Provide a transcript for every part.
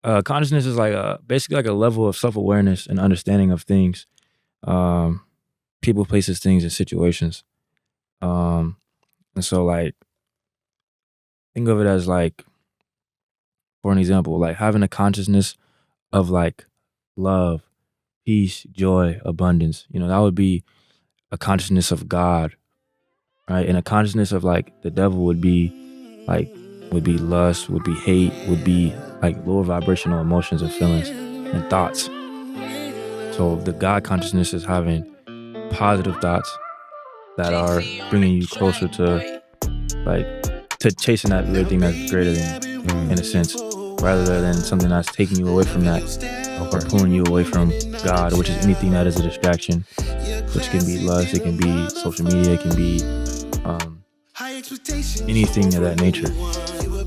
Consciousness is like basically like a level of self awareness and understanding of things, um, people, places, things, and situations. Um, and so like think of it as like, for an example, like having a consciousness of like love, peace, joy, abundance. That would be a consciousness of God, right? And a consciousness of like the devil like would be lust, would be hate, would be like lower vibrational emotions and feelings and thoughts. So the God consciousness is having positive thoughts that are bringing you closer to like to chasing that very thing that's greater than you, in a sense, rather than something that's taking you away from that or pulling you away from God, which is anything that is a distraction, which can be lust, it can be social media, it can be anything of that nature.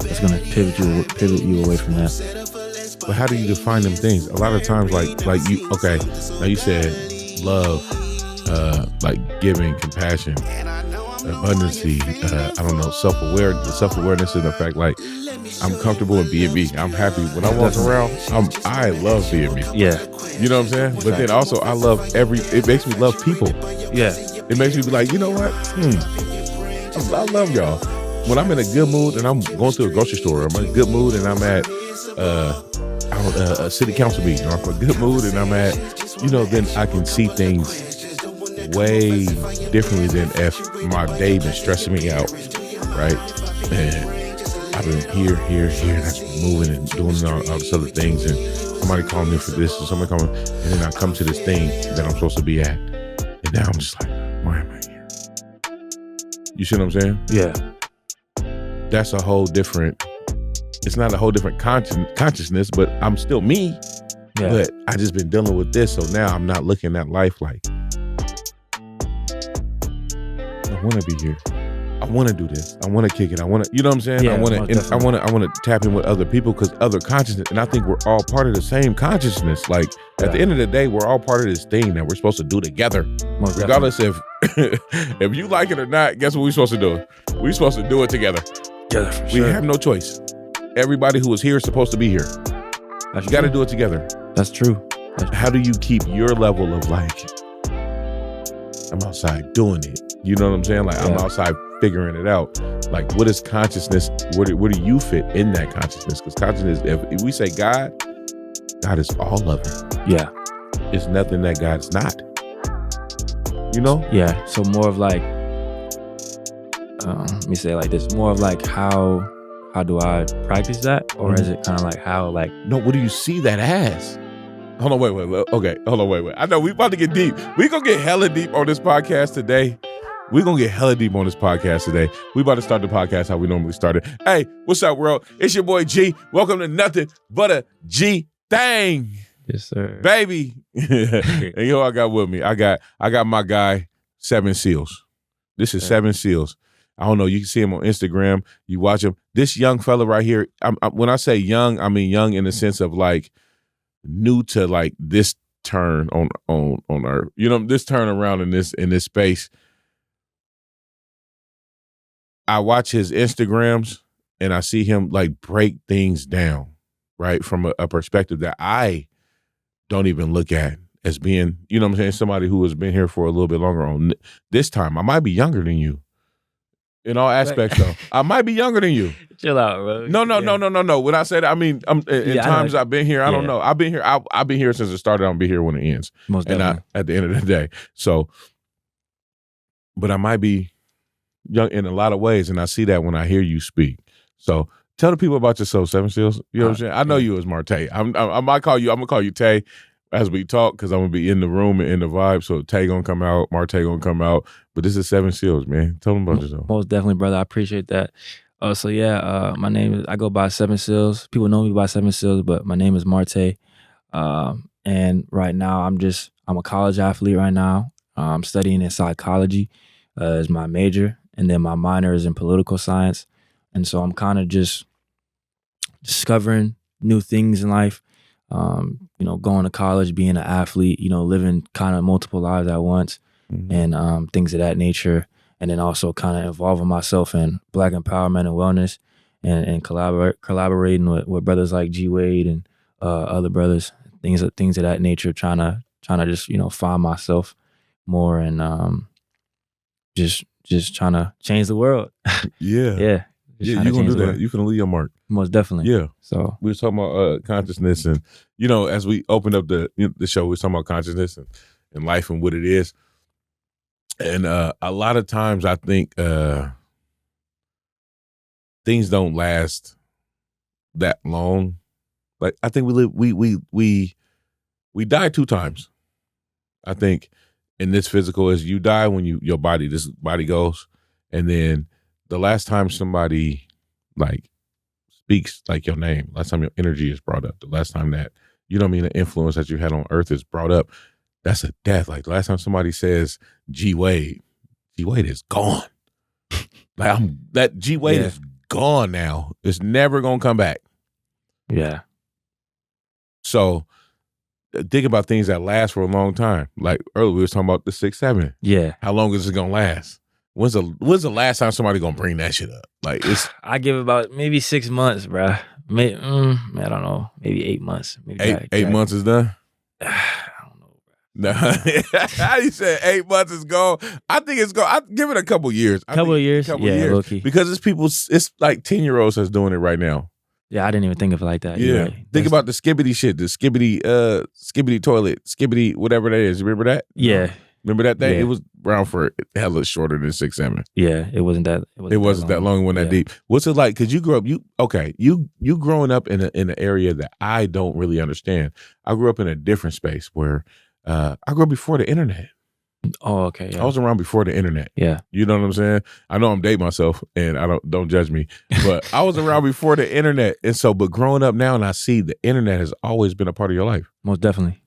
It's gonna pivot you away from that. But how do you define them things? A lot of times, like you, okay, now you said love, like giving, compassion, abundancy, I don't know, self-awareness in the fact, like, I'm comfortable in being me. I'm happy when I walk around. I love being me. Yeah. You know what I'm saying? But then also I love it makes me love people. Yeah. It makes me be like, you know what? I love y'all. When I'm in a good mood and I'm going to a grocery store, I'm in a good mood and I'm at a city council meeting, or I'm in a good mood and I'm at, then I can see things way differently than if my day been stressing me out, right? And I've been here, and I've been moving and doing all this other things, and somebody called me for this, and somebody called me, and then I come to this thing that I'm supposed to be at, and now I'm just like, why am I here? You see what I'm saying? Yeah. That's a whole different, it's not a whole different consciousness, but I'm still me. Yeah. But I just been dealing with this, so now I'm not looking at life like, I want to be here. I want to do this. I want to kick it. I want to, you know what I'm saying? Yeah, I want to tap in with other people, because other consciousness, and I think we're all part of the same consciousness. Like at the end of the day, we're all part of this thing that we're supposed to do together. Most regardless if if you like it or not. Guess what we're supposed to do? We're supposed to do it together. Together, for sure. We have no choice. Everybody who is here is supposed to be here. You got to do it together. That's true. How do you keep your level of like, I'm outside doing it? You know what I'm saying? Like I'm outside figuring it out. Like, what is consciousness? Where do you fit in that consciousness? Because consciousness, if we say God is all loving. Yeah. It's nothing that God's not. You know? Yeah. So more of like, let me say it like this, more of like how do I practice that? Or is it kind of like how like... No, what do you see that as? Hold on, wait. Okay, hold on, wait. I know we about to get deep. We gonna get hella deep on this podcast today. We about to start the podcast how we normally start it. Hey, what's up, world? It's your boy G. Welcome to Nothing But a G Thing. Yes, sir. Baby. And you know what I got with me? I got my guy, Seven Seals. This is Seven Seals. I don't know. You can see him on Instagram. You watch him. This young fella right here. When I say young, I mean young in the sense of like new to like this turn on earth. You know, this turn around in this space. I watch his Instagrams and I see him like break things down, right? From a perspective that I don't even look at as being, you know what I'm saying, somebody who has been here for a little bit longer on this time. I might be younger than you in all aspects though. I might be younger than you. Chill out, bro. No. When I say that, I mean, in times I've been here, I don't know. I've been here since it started. I'll be here when it ends. Most definitely. At the end of the day. So, but I might be young in a lot of ways, and I see that when I hear you speak. So tell the people about yourself, Seven Seals. You know what I'm saying? I know you as Marte. I'm gonna call you Tay as we talk, because I'm gonna be in the room and in the vibe. So Tay gonna come out, Marte gonna come out. But this is Seven Seals, man. Tell them about yourself. Most definitely, brother. I appreciate that. My name is, I go by Seven Seals. People know me by Seven Seals, but my name is Marte. And right now I'm a college athlete right now. I'm studying in psychology is my major. And then my minor is in political science. And so I'm kind of just discovering new things in life, going to college, being an athlete, living kind of multiple lives at once, and things of that nature. And then also kind of involving myself in Black empowerment and wellness, and collaborating with brothers like G Wade and other brothers, things of that nature, trying to just find myself more, and just trying to change the world. Yeah. Yeah, just Yeah, trying you're to gonna change do the that. world. You're gonna leave your mark. Most definitely. Yeah. So We were talking about consciousness, and as we opened up the show, we were talking about consciousness and life and what it is. And a lot of times I think things don't last that long. Like I think we die 2 times. I think in this physical is you die when this body goes, and then the last time somebody like speaks like your name, last time your energy is brought up, the last time that the influence that you had on earth is brought up, that's a death. Like the last time somebody says G Wade is gone. Like that G Wade is gone now. It's never gonna come back. yeah. So think about things that last for a long time. Like earlier we was talking about the 6-7. Yeah. How long is it gonna last? When's the last time somebody gonna bring that shit up? Like it's I give about maybe 6 months, bruh. I don't know, maybe 8 months. Maybe 8 months is done. I don't know, No, you said 8 months is gone. I think it's gone. I give it a couple years. Couple of years, yeah, low key. Because it's like 10-year-olds that's doing it right now. Yeah, I didn't even think of it like that. Yeah, right. Think about the skibbity shit, the skibbity toilet, skibbity whatever that is. Remember that? Yeah. Remember that thing? Yeah. It was around for hella shorter than 6-7. Yeah, it wasn't that. It wasn't that long. It wasn't that deep. What's it like? Because you grew up. You growing up in an area that I don't really understand. I grew up in a different space where I grew up before the internet. Oh, okay. Yeah. I was around before the internet. Yeah. You know what I'm saying? I know I'm dating myself, and I don't judge me, but I was around before the internet, and so but growing up now, and I see the internet has always been a part of your life. Most definitely.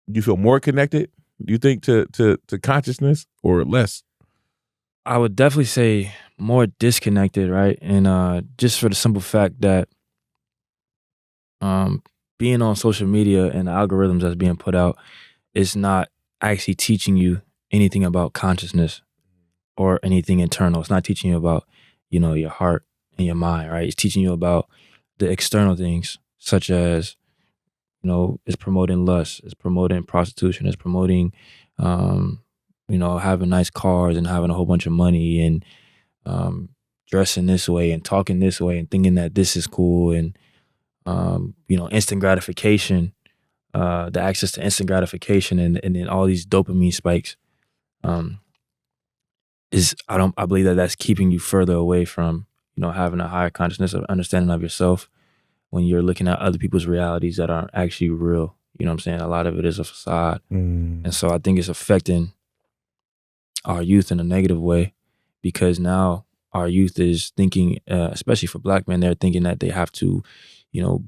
You feel more connected, you think, to consciousness or less? I would definitely say more disconnected, right? And just for the simple fact that being on social media and the algorithms that's being put out is not actually teaching you anything about consciousness or anything internal. It's not teaching you about, your heart and your mind, right? It's teaching you about the external things, such as, it's promoting lust, it's promoting prostitution, it's promoting, having nice cars and having a whole bunch of money and dressing this way and talking this way and thinking that this is cool and, instant gratification. The access to instant gratification and then all these dopamine spikes I believe that that's keeping you further away from having a higher consciousness of understanding of yourself when you're looking at other people's realities that aren't actually real. You know what I'm saying? A lot of it is a facade. And so I think it's affecting our youth in a negative way because now our youth is thinking, especially for Black men, they're thinking that they have to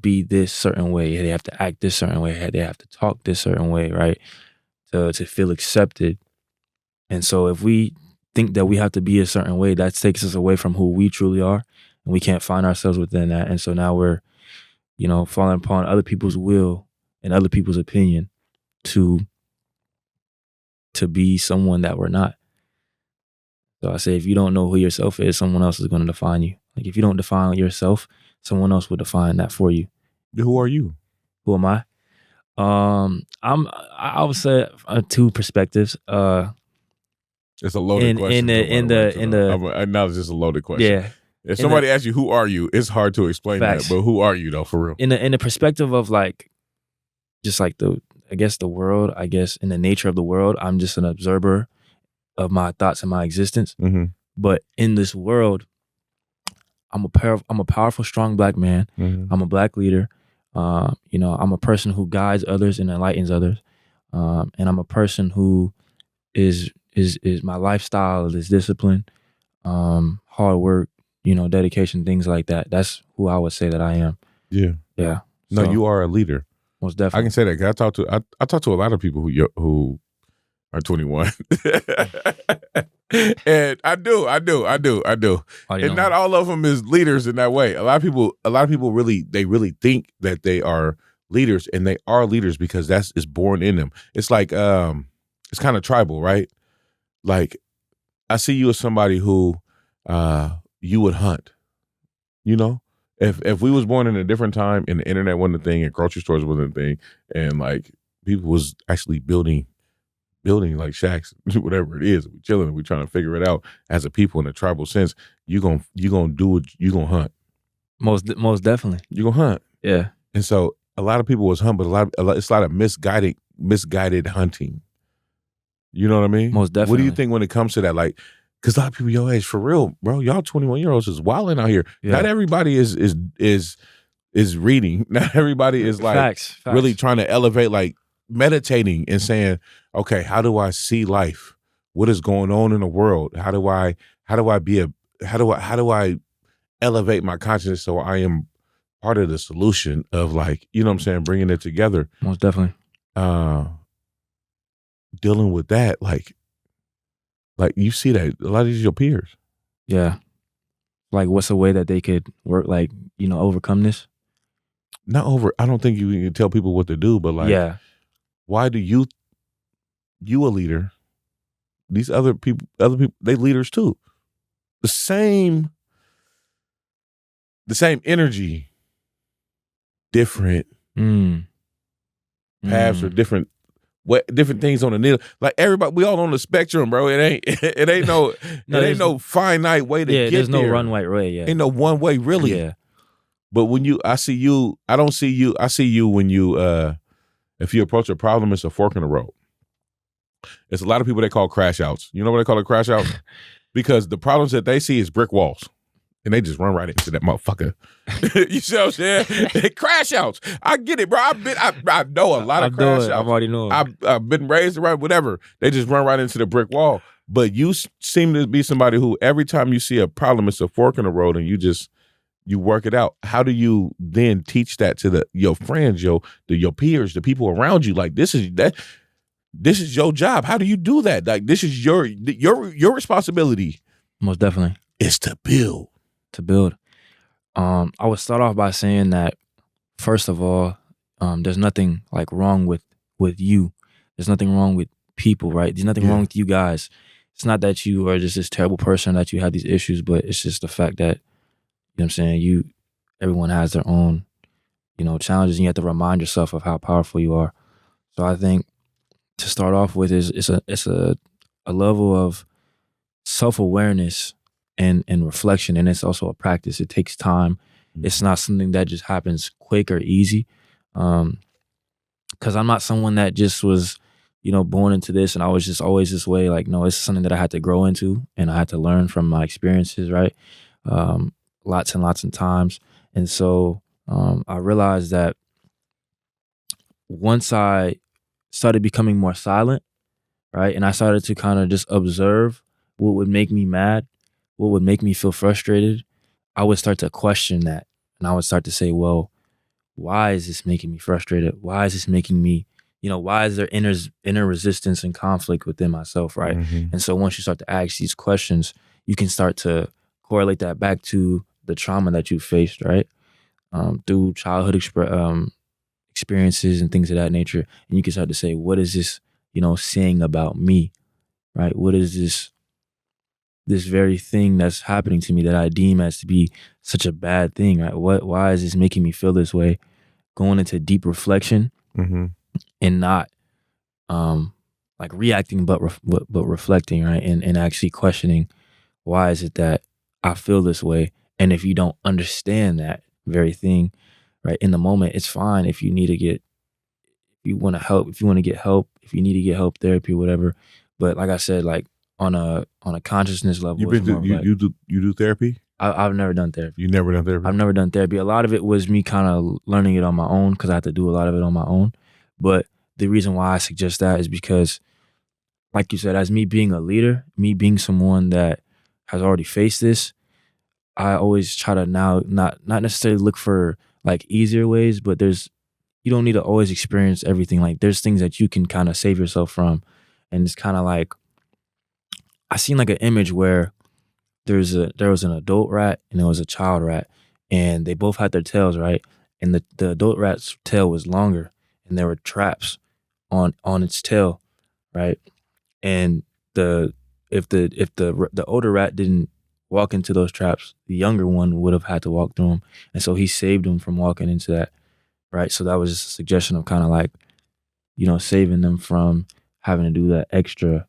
be this certain way. They have to act this certain way. They have to talk this certain way, right? To feel accepted. And so if we think that we have to be a certain way, that takes us away from who we truly are. And we can't find ourselves within that. And so now we're, falling upon other people's will and other people's opinion to be someone that we're not. So I say, if you don't know who yourself is, someone else is going to define you. Like if you don't define yourself, someone else will define that for you. Who are you? Who am I? I would say 2 perspectives. It's a loaded question. Now it's just a loaded question. Yeah. If somebody asks you, who are you? It's hard to explain facts. that, but who are you though, for real? In the perspective of just like the world, in the nature of the world, I'm just an observer of my thoughts and my existence. Mm-hmm. But in this world, I'm a powerful, strong Black man. Mm-hmm. I'm a Black leader. I'm a person who guides others and enlightens others. And I'm a person who is my lifestyle is discipline, hard work, dedication, things like that. That's who I would say that I am. Yeah. Yeah. No, So, you are a leader. most definitely. I can say that 'cause I talk to a lot of people who are 21. And I do. And not all of them is leaders in that way. A lot of people really think that they are leaders, and they are leaders because it's born in them. It's like it's kind of tribal, right? Like I see you as somebody who you would hunt, if we was born in a different time and the internet wasn't a thing and grocery stores wasn't a thing and like people was actually building like shacks, whatever it is, we chilling and we trying to figure it out as a people in a tribal sense, you gonna do it, you gonna hunt. Most definitely. You gonna hunt. Yeah. And so a lot of people was hunt, but it's a lot of misguided hunting. You know what I mean? Most definitely. What do you think when it comes to that? Like, because a lot of people your age, for real, bro, y'all 21-year-olds is wilding out here. Yeah. Not everybody is reading. Not everybody is like facts. Really trying to elevate, like meditating and saying, okay, how do I see life? What is going on in the world? How do I elevate my consciousness so I am part of the solution of, like, you know what I'm saying, bringing it together. Most definitely. Dealing with that, like you see that a lot of these are your peers. Yeah. Like, what's a way that they could work, like, you know, overcome this? I don't think you can tell people what to do, but like, yeah. Why do you a leader, these other people, they leaders too. The same energy, different paths or different things on the needle. Like everybody, we all on the spectrum, bro. It ain't no finite way to get there. There's no runway way. Yeah, ain't no one way really. Yeah. But when I see you when you if you approach a problem, it's a fork in the road. It's a lot of people they call crash outs. You know what they call a crash out? Because the problems that they see is brick walls. And they just run right into that motherfucker. You see what I'm saying? Crash outs. I get it, bro. I know a lot of crash outs. I already know. I've been raised around whatever. They just run right into the brick wall. But you seem to be somebody who every time you see a problem, it's a fork in the road, and you work it out. How do you then teach that to your friends, your peers, the people around you? Like, this is your job. How do you do that? Like, this is your responsibility. Most definitely. It's to build. I would start off by saying that, first of all, there's nothing like wrong with you. There's nothing wrong with people, right? There's nothing wrong with you guys. It's not that you are just this terrible person, that you have these issues, but it's just the fact that, you know what I'm saying, everyone has their own, you know, challenges, and you have to remind yourself of how powerful you are. So I think to start off with it's a level of self-awareness and reflection, and it's also a practice. It takes time. It's not something that just happens quick or easy. Because I'm not someone that just was, you know, born into this and I was just always this way. Like, no, it's something that I had to grow into and I had to learn from my experiences, right? Lots and lots of times. And so I realized that once I started becoming more silent, right, and I started to kind of just observe what would make me mad, what would make me feel frustrated, I would start to question that. And I would start to say, well, why is this making me frustrated? Why is this making me, you know, why is there inner resistance and conflict within myself, right? Mm-hmm. And so once you start to ask these questions, you can start to correlate that back to the trauma that you faced, right? Through childhood experiences and things of that nature. And you can start to say, what is this, you know, saying about me, right? What is this very thing that's happening to me that I deem as to be such a bad thing, right? Why is this making me feel this way? Going into deep reflection and not like reacting, but reflecting, right? And actually questioning, why is it that I feel this way? And if you don't understand that very thing, right, in the moment, it's fine if you need to get, if you want to get help, if you need to get help, therapy, whatever. But like I said, like on a consciousness level, you do therapy? I've never done therapy. You never done therapy? I've never done therapy. A lot of it was me kind of learning it on my own because I had to do a lot of it on my own. But the reason why I suggest that is because, like you said, as me being a leader, me being someone that has already faced this, I always try to now not necessarily look for like easier ways, but you don't need to always experience everything. Like there's things that you can kind of save yourself from. And it's kind of like, I seen like an image where there was an adult rat and there was a child rat, and they both had their tails, right? And the adult rat's tail was longer, and there were traps on its tail, right? And if the older rat walk into those traps, the younger one would have had to walk through them. And so he saved them from walking into that, right? So that was just a suggestion of kind of like, saving them from having to do that extra,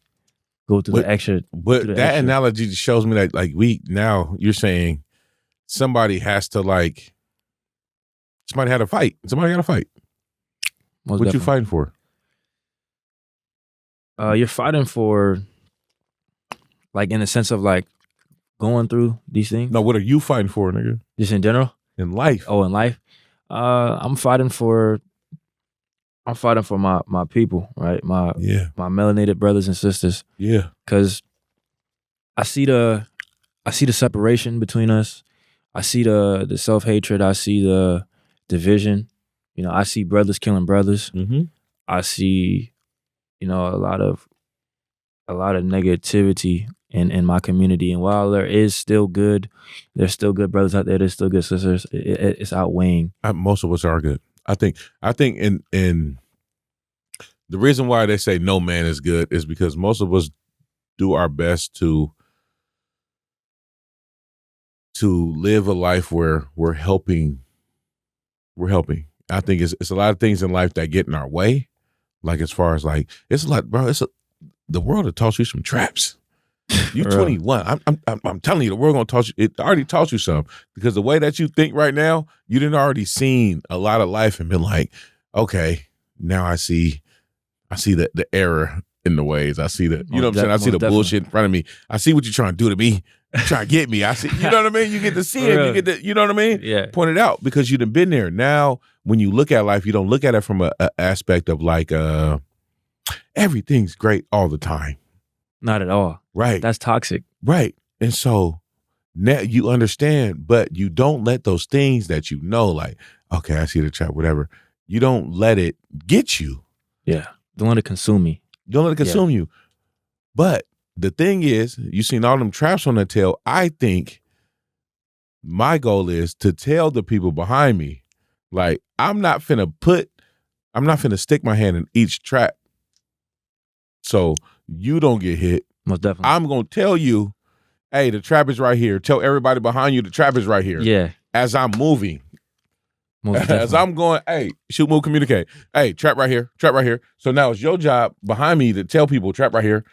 go through the extra. But that analogy just shows me that, like, you're saying somebody has to, like, somebody had to fight. Somebody got to fight. Most what definitely. you fighting for? You're fighting for, like, in the sense of, like, going through these things. No, what are you fighting for, nigga? Just in general? In life. Oh, in life? I'm fighting for my people, right? My melanated brothers and sisters. Yeah. Because I see the separation between us. I see the self-hatred. I see the division. I see brothers killing brothers. Mm-hmm. I see, a lot of negativity in my community. And while there's still good brothers out there, there's still good sisters, it's outweighing. Most of us are good. I think in the reason why they say no man is good is because most of us do our best to live a life where we're helping. I think it's a lot of things in life that get in our way. Like, as far as, like, it's a lot, bro. The world will taught you some traps. You're 21. I'm telling you, the world gonna taught you. It already taught you some, because the way that you think right now, you didn't already seen a lot of life and been like, okay, now I see the error in the ways. I see the, you know what I'm saying? I see the bullshit in front of me. I see what you're trying to do to me. You're trying to get me. I see, you know what I mean? You get to see it. You get to, you know what I mean? Yeah. Point it out, because you done been there. Now, when you look at life, you don't look at it from a aspect of, like, everything's great all the time. Not at all. Right. That's toxic. Right. And so now you understand, but you don't let those things that like, okay, I see the trap, whatever. You don't let it get you. Yeah. Don't let it consume me. Don't let it consume you. But the thing is, you seen all them traps on the tail. I think my goal is to tell the people behind me, like, I'm not finna stick my hand in each trap so you don't get hit. Most definitely. I'm going to tell you, hey, the trap is right here. Tell everybody behind you the trap is right here. Yeah. As I'm moving. Most As I'm going, hey, shoot, move, communicate. Hey, trap right here, trap right here. So now it's your job behind me to tell people trap right here,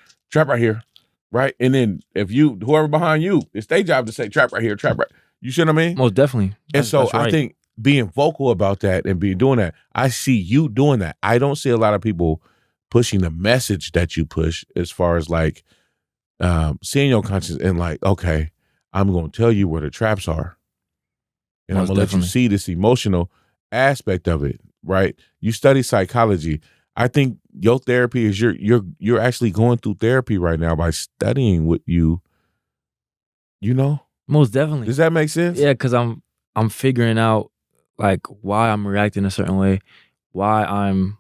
right? And then if whoever behind you, it's their job to say trap right here, trap right. You see what I mean? Most definitely. And so I think being vocal about that and doing that, I see you doing that. I don't see a lot of people pushing the message that you push, as far as, like, seeing your conscience and, like, okay, I'm going to tell you where the traps are. And I'm going to let you see this emotional aspect of it, right? You study psychology. I think your therapy is you're actually going through therapy right now by studying what you know? Most definitely. Does that make sense? Yeah, because I'm figuring out, like, why I'm reacting a certain way, why I'm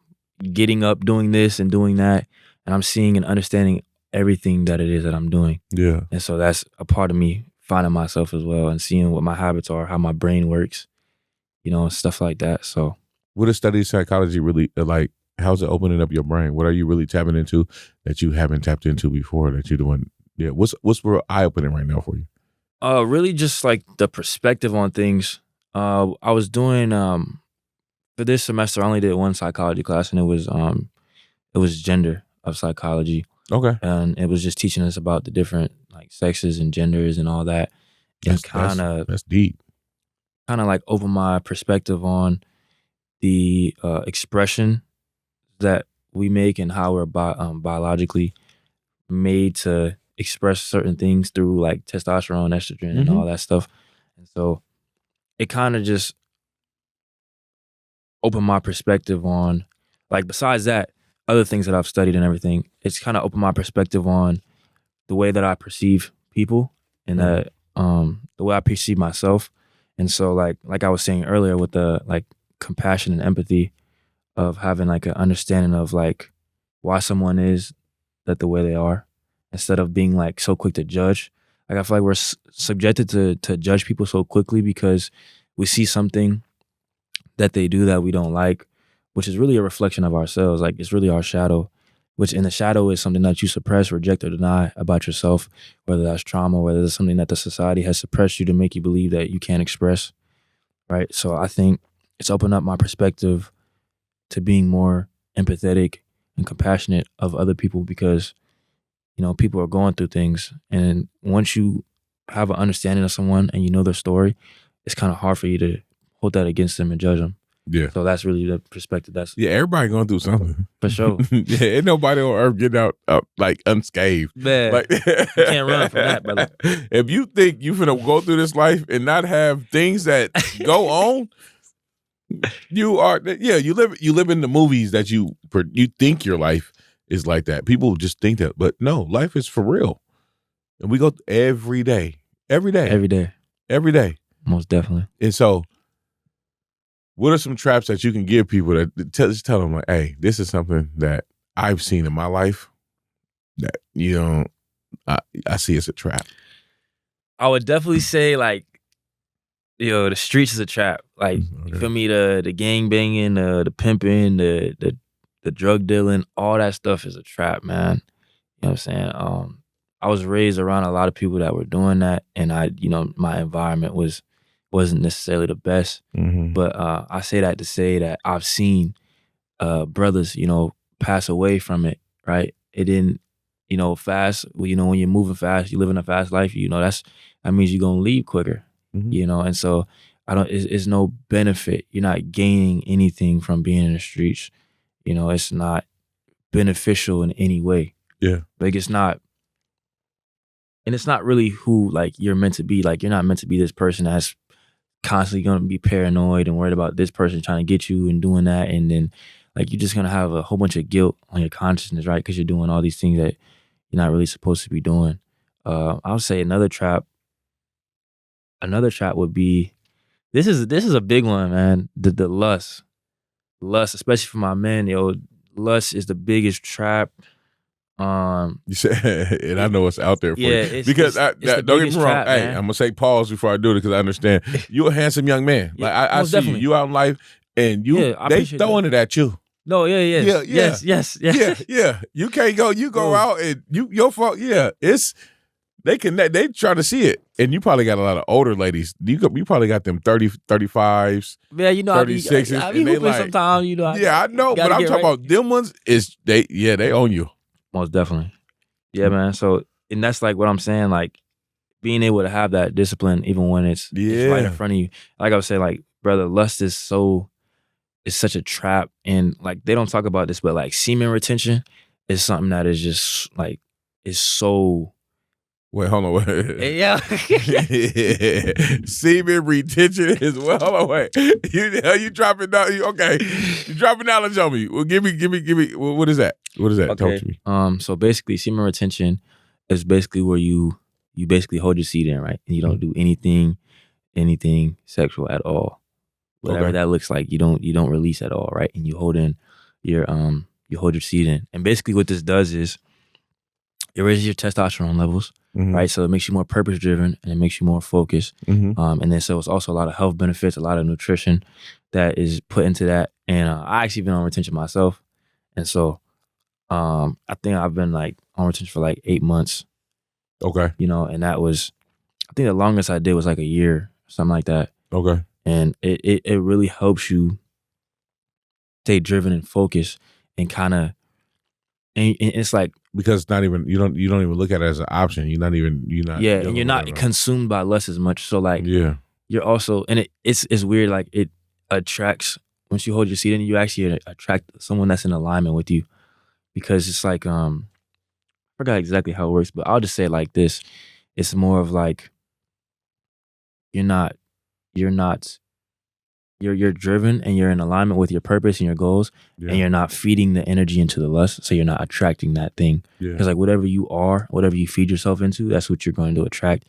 getting up, doing this and doing that, and I'm seeing and understanding everything that it is that I'm doing. Yeah. And so that's a part of me finding myself as well and seeing what my habits are, how my brain works, stuff like that. So what does studying psychology really, like, how's it opening up your brain? What are you really tapping into that you haven't tapped into before that you're doing? Yeah. What's real eye-opening right now for you? Really just, like, the perspective on things. I was doing, for this semester, I only did one psychology class, and it was gender of psychology. Okay. And it was just teaching us about the different, like, sexes and genders and all that. And that's deep. Kind of, like, open my perspective on the expression that we make and how we're biologically made to express certain things through, like, testosterone, estrogen, and all that stuff. And so it kind of just opened my perspective on, like, besides that, other things that I've studied and everything, it's kind of opened my perspective on the way that I perceive people and that the way I perceive myself. And so, like I was saying earlier, with the, like, compassion and empathy of having, like, an understanding of, like, why someone is that the way they are, instead of being, like, so quick to judge. Like, I feel like we're subjected to judge people so quickly because we see something that they do that we don't like, which is really a reflection of ourselves. Like, it's really our shadow. which in the shadow is something that you suppress, reject, or deny about yourself, whether that's trauma, whether it's something that the society has suppressed you to make you believe that you can't express, right? So I think it's opened up my perspective to being more empathetic and compassionate of other people because, people are going through things. And once you have an understanding of someone and you know their story, it's kind of hard for you to hold that against them and judge them. Yeah. So that's really the perspective. That's everybody going through something. For sure. Yeah, ain't nobody on earth getting out like unscathed. Man, Like, you can't run from that, brother. If you think you finna go through this life and not have things that go on, you live in the movies that you think your life is like that. People just think that, but no, life is for real. And we go every day. Every day. Most definitely. And so, what are some traps that you can give people that just tell them like, hey, this is something that I've seen in my life that I see as a trap? I would definitely say like, the streets is a trap. Like, you feel me? The gang banging, the pimping, the drug dealing, all that stuff is a trap, man. You know what I'm saying? I was raised around a lot of people that were doing that, and my environment wasn't necessarily the best. Mm-hmm. But I say that to say that I've seen brothers, pass away from it, right? It didn't, fast. When you're moving fast, you live in a fast life. That means you're gonna leave quicker, Mm-hmm. And so it's no benefit. You're not gaining anything from being in the streets. It's not beneficial in any way. Yeah, like it's not really who like you're meant to be. Like, you're not meant to be this person that's constantly gonna be paranoid and worried about this person trying to get you and doing that, and then like you're just gonna have a whole bunch of guilt on your consciousness, right? Because you're doing all these things that you're not really supposed to be doing. I would say another trap would be this is a big one, man. The lust, especially for my men, lust is the biggest trap. you said, and I know it's out there for Yeah, you because it's the don't get me biggest wrong. trap, Hey, man. I'm gonna say pause before I do it because I understand you're a handsome young man. Like Yeah, I most see definitely. you out in life, and I they appreciate throwing it at you. No, Yeah. yes. Yeah. You can't go. You go Oh. out and your fault. Yeah, they connect. They try to see it, and you probably got a lot of older ladies. You probably got them 30, 35s. Man, I be 36s, I be and they hooping like- sometimes, Yeah, I know, but I'm talking about them ones. They own you. Most definitely. Yeah, man. So, and that's like what I'm saying, like being able to have that discipline even when it's right in front of you. Like I was saying, like, brother, lust is such a trap. And like they don't talk about this, but like semen retention is something that is just like is so Wait, hold on. Wait. yeah. Semen retention is hold on. Wait, you dropping down? You dropping knowledge on me? Well, give me. What is that? What is that? Okay. Talk to me. So basically semen retention is basically where you basically hold your seed in, right? And you don't do anything sexual at all. Whatever Okay. that looks like, you don't release at all, right? And you hold your seed in. And basically what this does is it raises your testosterone levels, Mhm. right? So it makes you more purpose driven and it makes you more focused. Mhm. And then so it's also a lot of health benefits, a lot of nutrition that is put into that. And I actually been on retention myself. And so I think I've been like on retention for like 8 months, Okay. and that was, I think the longest I did was like a year, something like that. Okay. And it really helps you stay driven and focused and kind of, and it's like, Because it's not even you don't even look at it as an option. You're not. and you're not consumed by lust as much. So like, Yeah. you're also, and it's weird, like it attracts, once you hold your seed in, you actually attract someone that's in alignment with you, because it's like, I forgot exactly how it works, but I'll just say it like this. It's more of like, you're driven and you're in alignment with your purpose and your goals, Yeah. and you're not feeding the energy into the lust, so you're not attracting that thing. Yeah. Because like whatever you are, whatever you feed yourself into, that's what you're going to attract.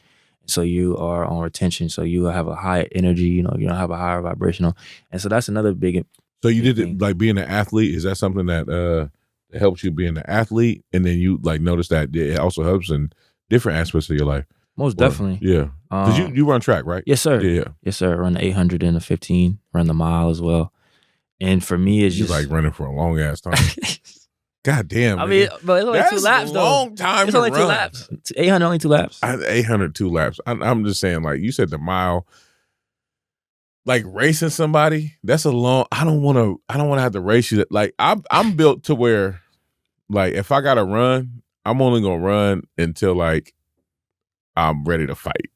So you are on retention, so you have a higher energy, you don't have a higher vibrational. And so that's another big So you did thing. it like being an athlete. Is that something that helps you being an athlete, and then you like notice that it also helps in different aspects of your life? most Or- definitely. Yeah. Because you run track, right? Yes, sir. Yeah. Yes, sir. Run the 800 and the 15, run the mile as well. And for me, it's You just like running for a long ass time. God damn. I mean, but it's only that's 2 laps a though. long time. It's to only 2 run. laps. 800 only 2 laps. 800 2 laps. I'm just saying, like you said, the mile. Like racing somebody, that's a long. I don't want to have to race you. Like I'm built to where, like if I gotta run, I'm only gonna run until like I'm ready to fight.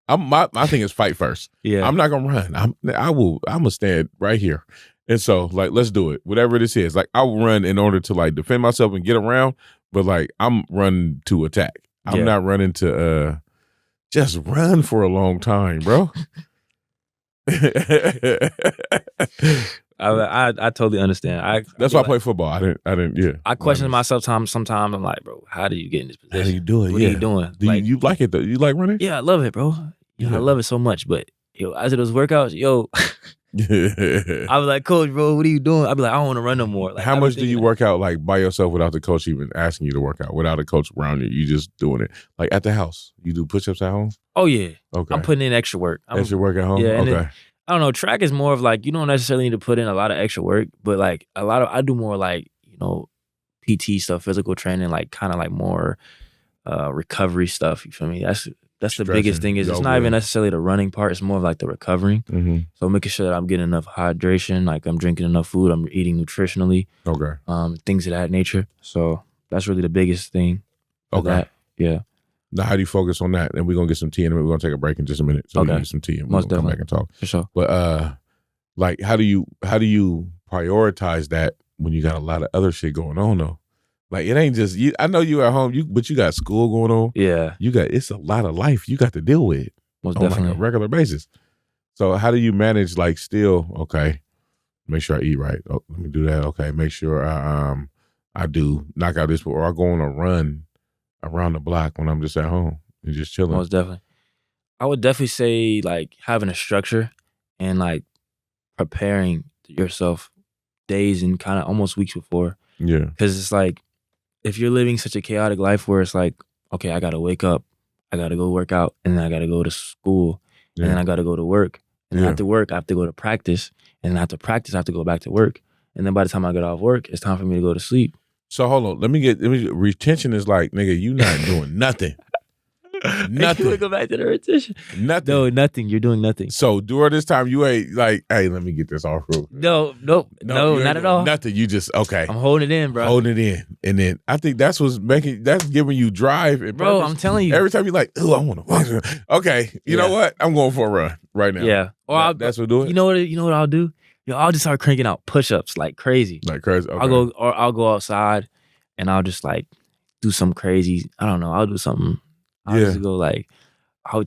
My thing is fight first. Yeah. I'm not gonna run. I'm gonna stand right here. And so like let's do it. Whatever this is. Like I'll run in order to like defend myself and get around, but like I'm running to attack. I'm not running to just run for a long time, bro. I totally understand. That's why I play football. I didn't. Yeah. I question myself sometimes. I'm like, bro, how do you get in this position? How do you do it? What are you doing? Do you like it though? You like running? Yeah, I love it, bro. I love it so much. But after those workouts, I was like, coach, bro, what are you doing? I'd be like, I don't want to run no more. Like, how much do you work out like by yourself without the coach even asking you to work out? Without a coach around you, you just doing it like at the house. You do push-ups at home? Oh yeah. Okay. I'm putting in extra work. Extra work at home? Yeah. Okay. I don't know. Track is more of like, you don't necessarily need to put in a lot of extra work, but like I do more like, PT stuff, physical training, like kind of like more recovery stuff. You feel me? That's the biggest thing is it's not even necessarily the running part. It's more of like the recovering. Mm-hmm. So making sure that I'm getting enough hydration, like I'm drinking enough food, I'm eating nutritionally. Okay. Things of that nature. So that's really the biggest thing. Okay. That. Yeah. Now, how do you focus on that? And we're gonna get some tea in a minute. We're gonna take a break in just a minute. So we can get some tea and we're gonna come back and talk. For sure. But like how do you prioritize that when you got a lot of other shit going on though? Like it ain't just you. I know you at home, but you got school going on. Yeah, it's a lot of life you got to deal with most on definitely like a regular basis. So how do you manage? Like still okay, make sure I eat right. Oh, let me do that. Okay, make sure I do knock out this, or I go on a run around the block when I'm just at home and just chilling. Most definitely. I would definitely say like having a structure and like preparing yourself days and kind of almost weeks before. Yeah, because it's like. If you're living such a chaotic life where it's like, okay, I got to wake up, I got to go work out, and then I got to go to school, and then I got to go to work. And then after work, I have to go to practice. And then after practice, I have to go back to work. And then by the time I get off work, it's time for me to go to sleep. So hold on. Retention is like, nigga, you not doing nothing. Nothing. You want to go back to the retention? Nothing. No, nothing. You're doing nothing. So during this time, you ain't like, hey, let me get this off real quick. No, not at all. Nothing. You just, okay. I'm holding it in, bro. Holding it in. And then I think that's giving you drive and bro, purpose. I'm telling you. Every time you're like, oh, I want to walk. Okay, you know what? I'm going for a run right now. Yeah. Or that's what do it? You know what I'll do? I'll just start cranking out push-ups like crazy. Like crazy. Okay. I'll go outside and I'll just like do some crazy, I don't know, I'll do something. I'll just go like, I'll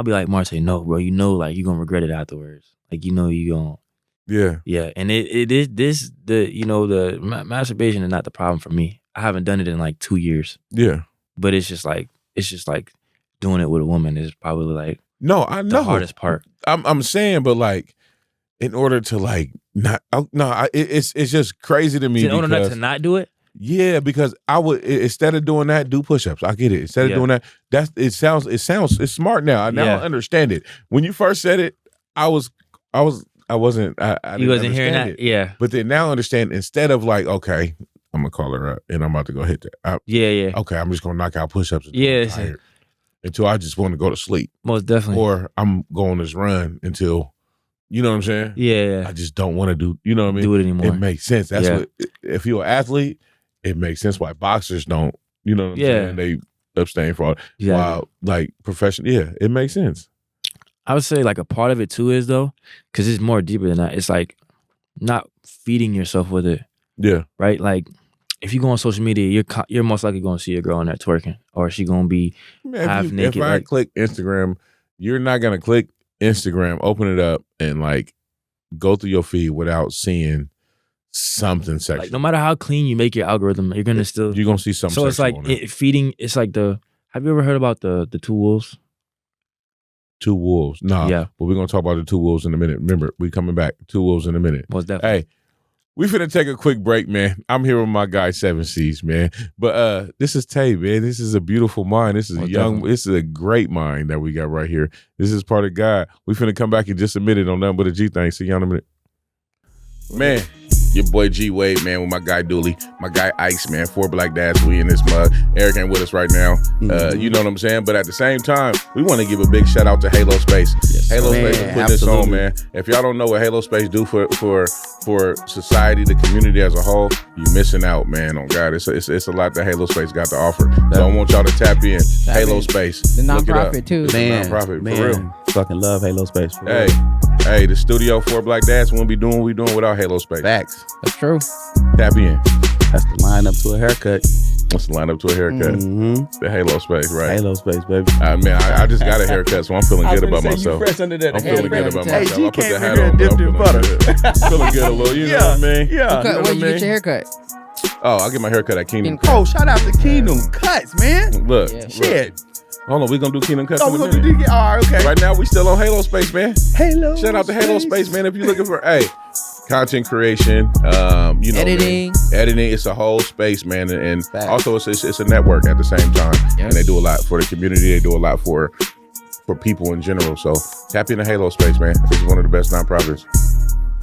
be like, Marcy, no, bro, like you're gonna regret it afterwards. Like you gonna Yeah. And it is the masturbation is not the problem for me. I haven't done it in like 2 years. Yeah. But it's just like doing it with a woman is probably like no, I know the hardest part. I'm saying, but like in order to like not it's just crazy to me. In order to not do it? Yeah, because I would instead of doing that, do push-ups. I get it. Instead of doing that, it's smart now. I now understand it. When you first said it, I wasn't you wasn't hearing that? It. Yeah. But then now I understand instead of like, okay, I'm gonna call her up and I'm about to go hit that. Yeah. Okay, I'm just gonna knock out push-ups until I just want to go to sleep. Most definitely. Or I'm going this run until you know what I'm saying? Yeah. I just don't want to do, you know what I mean? Do it anymore. It makes sense. That's what, if you're an athlete, it makes sense why boxers don't, you know what I'm saying? They abstain from it. While like professional, it makes sense. I would say like a part of it too is though, because it's more deeper than that. It's like not feeding yourself with it. Yeah. Right? Like if you go on social media, you're most likely going to see a girl in there twerking, or she going to be half naked. If I click Instagram, you're not going to click Instagram, open it up, and like go through your feed without seeing something sexual. Like no matter how clean you make your algorithm, you're gonna see something. So it's like feeding. It's like have you ever heard about the two wolves? Two wolves. No. Yeah. But we're gonna talk about the two wolves in a minute. Remember, we coming back. Two wolves in a minute. Most definitely. Hey, we finna take a quick break, man. I'm here with my guy 7 C's, man. But this is Tay, man. This is a beautiful mind. This is this is a great mind that we got right here. This is part of God. We finna come back in just a minute on nothing but a G thing. See y'all in a minute. Man, Your boy G Wade, man, with my guy Dooley, my guy Ice, man. 4 Black Dads, we in this mug. Eric ain't with us right now. You know what I'm saying? But at the same time, we want to give a big shout out to Halo Space. Yes, Halo man, Space is putting this on, man. If y'all don't know what Halo Space do for society, the community as a whole, you missing out, man. On God, it's a lot that Halo Space got to offer. So I want y'all to tap in. Halo Space, the look it up. nonprofit too. It's Man, a nonprofit, man, for real. fucking love Halo Space. For real. Hey, the studio 4 Black Dads wouldn't be doing what we doing without Halo Space. Facts. That's true. Tap in. That's the line up to a haircut. Let's line up to a haircut. The Halo Space, right? Halo Space, baby. Man, I just got a haircut, so I'm feeling good about myself. under that. I'm feeling good about Hey, myself. G I put came the in hat here on, but I'm dipped in feeling butter. good. Feeling good a little, you know what I mean? Yeah. Where'd you get your haircut? Oh, I'll get my haircut at Kingdom. Oh, shout out to Kingdom Cuts, man. Look, Yeah. Shit. hold on, we gonna do Kingdom Cuts Oh, in we're a gonna minute. do all right, okay. Right now, we still on Halo Space, man. Halo. Shout out to Halo Space, man. If you're looking for, content creation, you know, Editing. man, editing. It's a whole space, man, and Facts. also it's a network at the same time, Yep. and they do a lot for the community. They do a lot for people in general. So tap into Halo Space, man. This is one of the best nonprofits.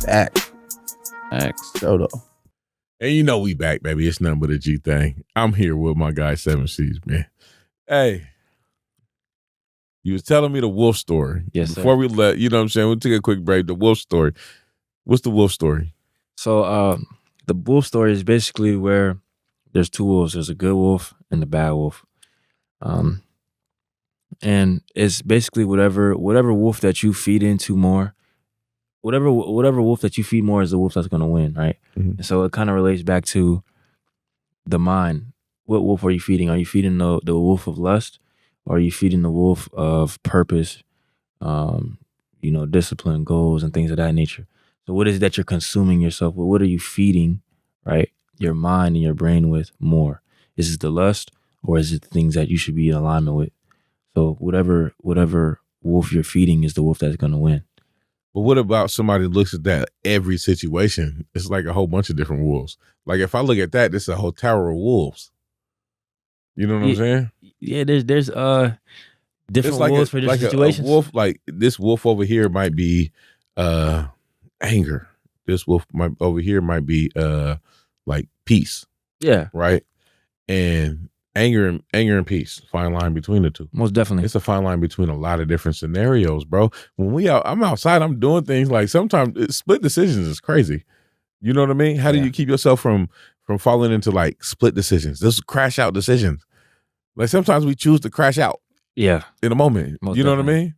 Facts. So though. And you know we back, baby. It's nothing but a G thing. I'm here with my guy 7C's, man. Hey, you was telling me the wolf story. Yes, sir. Before we let, you know what I'm saying? We'll take a quick break. The wolf story. What's the wolf story? So the wolf story is basically where there's two wolves. There's a good wolf and the bad wolf. And it's basically whatever wolf that you feed into more, whatever wolf that you feed more is the wolf that's gonna win, right? Mhm. And so it kind of relates back to the mind. What wolf are you feeding? Are you feeding the wolf of lust, or are you feeding the wolf of purpose, discipline, goals, and things of that nature? So what is it that you're consuming yourself with? What are you feeding, right, your mind and your brain with more? Is it the lust, or is it the things that you should be in alignment with? So whatever wolf you're feeding is the wolf that's going to win. But what about somebody who looks at that every situation? It's like a whole bunch of different wolves. Like if I look at that, this is a whole tower of wolves. You know what I'm saying? Yeah, there's different wolves for different situations. A wolf, like this wolf over here might be anger. This wolf over here might be like peace, Yeah, right? And anger and peace, fine line between the two. most definitely. It's a fine line between a lot of different scenarios, bro. When I'm outside, I'm doing things like sometimes split decisions is crazy. You know what I mean? How do you keep yourself from falling into like split decisions? Those crash out decisions. Like sometimes we choose to crash out Yeah, in a moment. Most You know what I definitely. mean?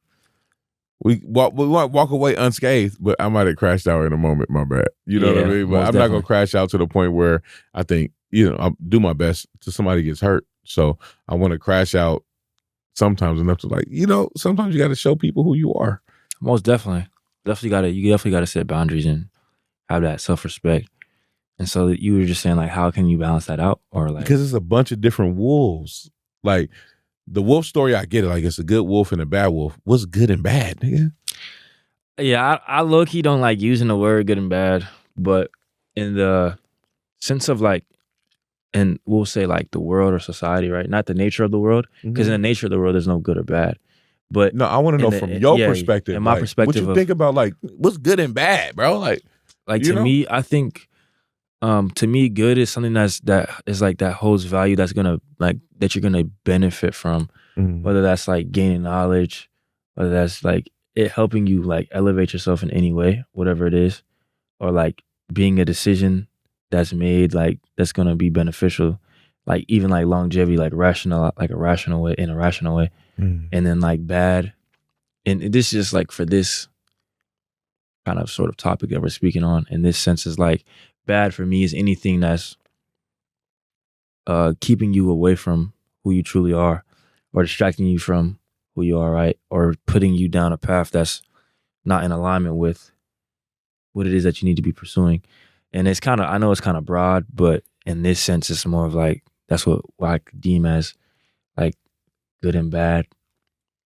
We might walk away unscathed, but I might have crashed out in a moment. My bad. You know what I Yeah, mean? But most I'm not definitely. gonna crash out to the point where I think I'll do my best till somebody gets hurt. So I want to crash out sometimes enough to sometimes you got to show people who you are. most definitely. You definitely gotta set boundaries and have that self-respect. And so you were just saying, like, how can you balance that out? Or like, Because it's a bunch of different wolves. Like the wolf story, I get it. Like it's a good wolf and a bad wolf. What's good and bad, nigga? yeah, I low-key don't like using the word good and bad, but in the sense of like, and we'll say like the world or society, right? Not the nature of the world, because in the nature of the world, there's no good or bad. But No, I want to know in from the- your yeah, perspective. in my like, perspective what you of- think about like what's good and bad, bro? Like to know? me, I think, to me, good is something that is like that holds value, that's gonna like that you're gonna benefit from. Whether that's like gaining knowledge, whether that's like it helping you like elevate yourself in any way, whatever it is, or like being a decision that's made like that's gonna be beneficial, like even like longevity, like rational, like a rational way, in a rational way, and then like bad, and this is just like for this kind of sort of topic that we're speaking on. In this sense, is like bad for me is anything that's keeping you away from who you truly are, or distracting you from who you are, right? Or putting you down a path that's not in alignment with what it is that you need to be pursuing. And it's kind of, I know it's kind of broad, but in this sense, it's more of like, that's what I deem as like good and bad,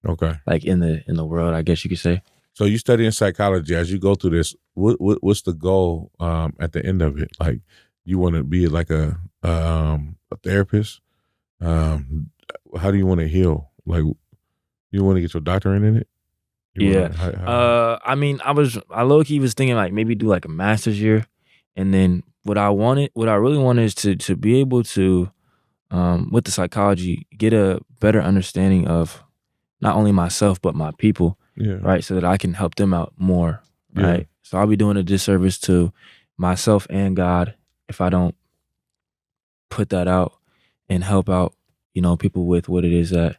Okay. like in the world, I guess you could say. So you studying psychology. As you go through this, what's the goal at the end of it? Like you want to be like a therapist? How do you want to heal? Like you want to get your doctorate in it? I mean, I low-key was thinking like maybe do like a master's year and then what I really wanted is to be able to, with the psychology, get a better understanding of not only myself but my people, Yeah. right? So that I can help them out more, Yeah. right? So I'll be doing a disservice to myself and God if I don't put that out and help out, people with what it is that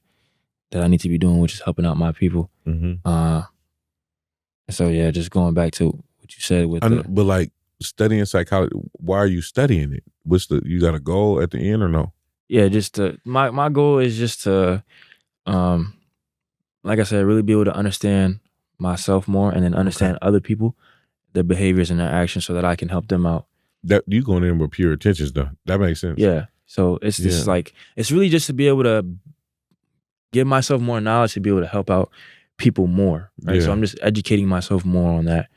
I need to be doing, which is helping out my people. Mm-hmm. So yeah, just going back to what you said with But like studying psychology, why are you studying it? You got a goal at the end or no? Yeah, just my goal is just to, like I said, really be able to understand myself more and then understand other people, their behaviors and their actions, so that I can help them out. That you going in with pure intentions though. That makes sense. Yeah. So it's just like, it's really just to be able to give myself more knowledge to be able to help out people more. Right. Yeah. So I'm just educating myself more on that.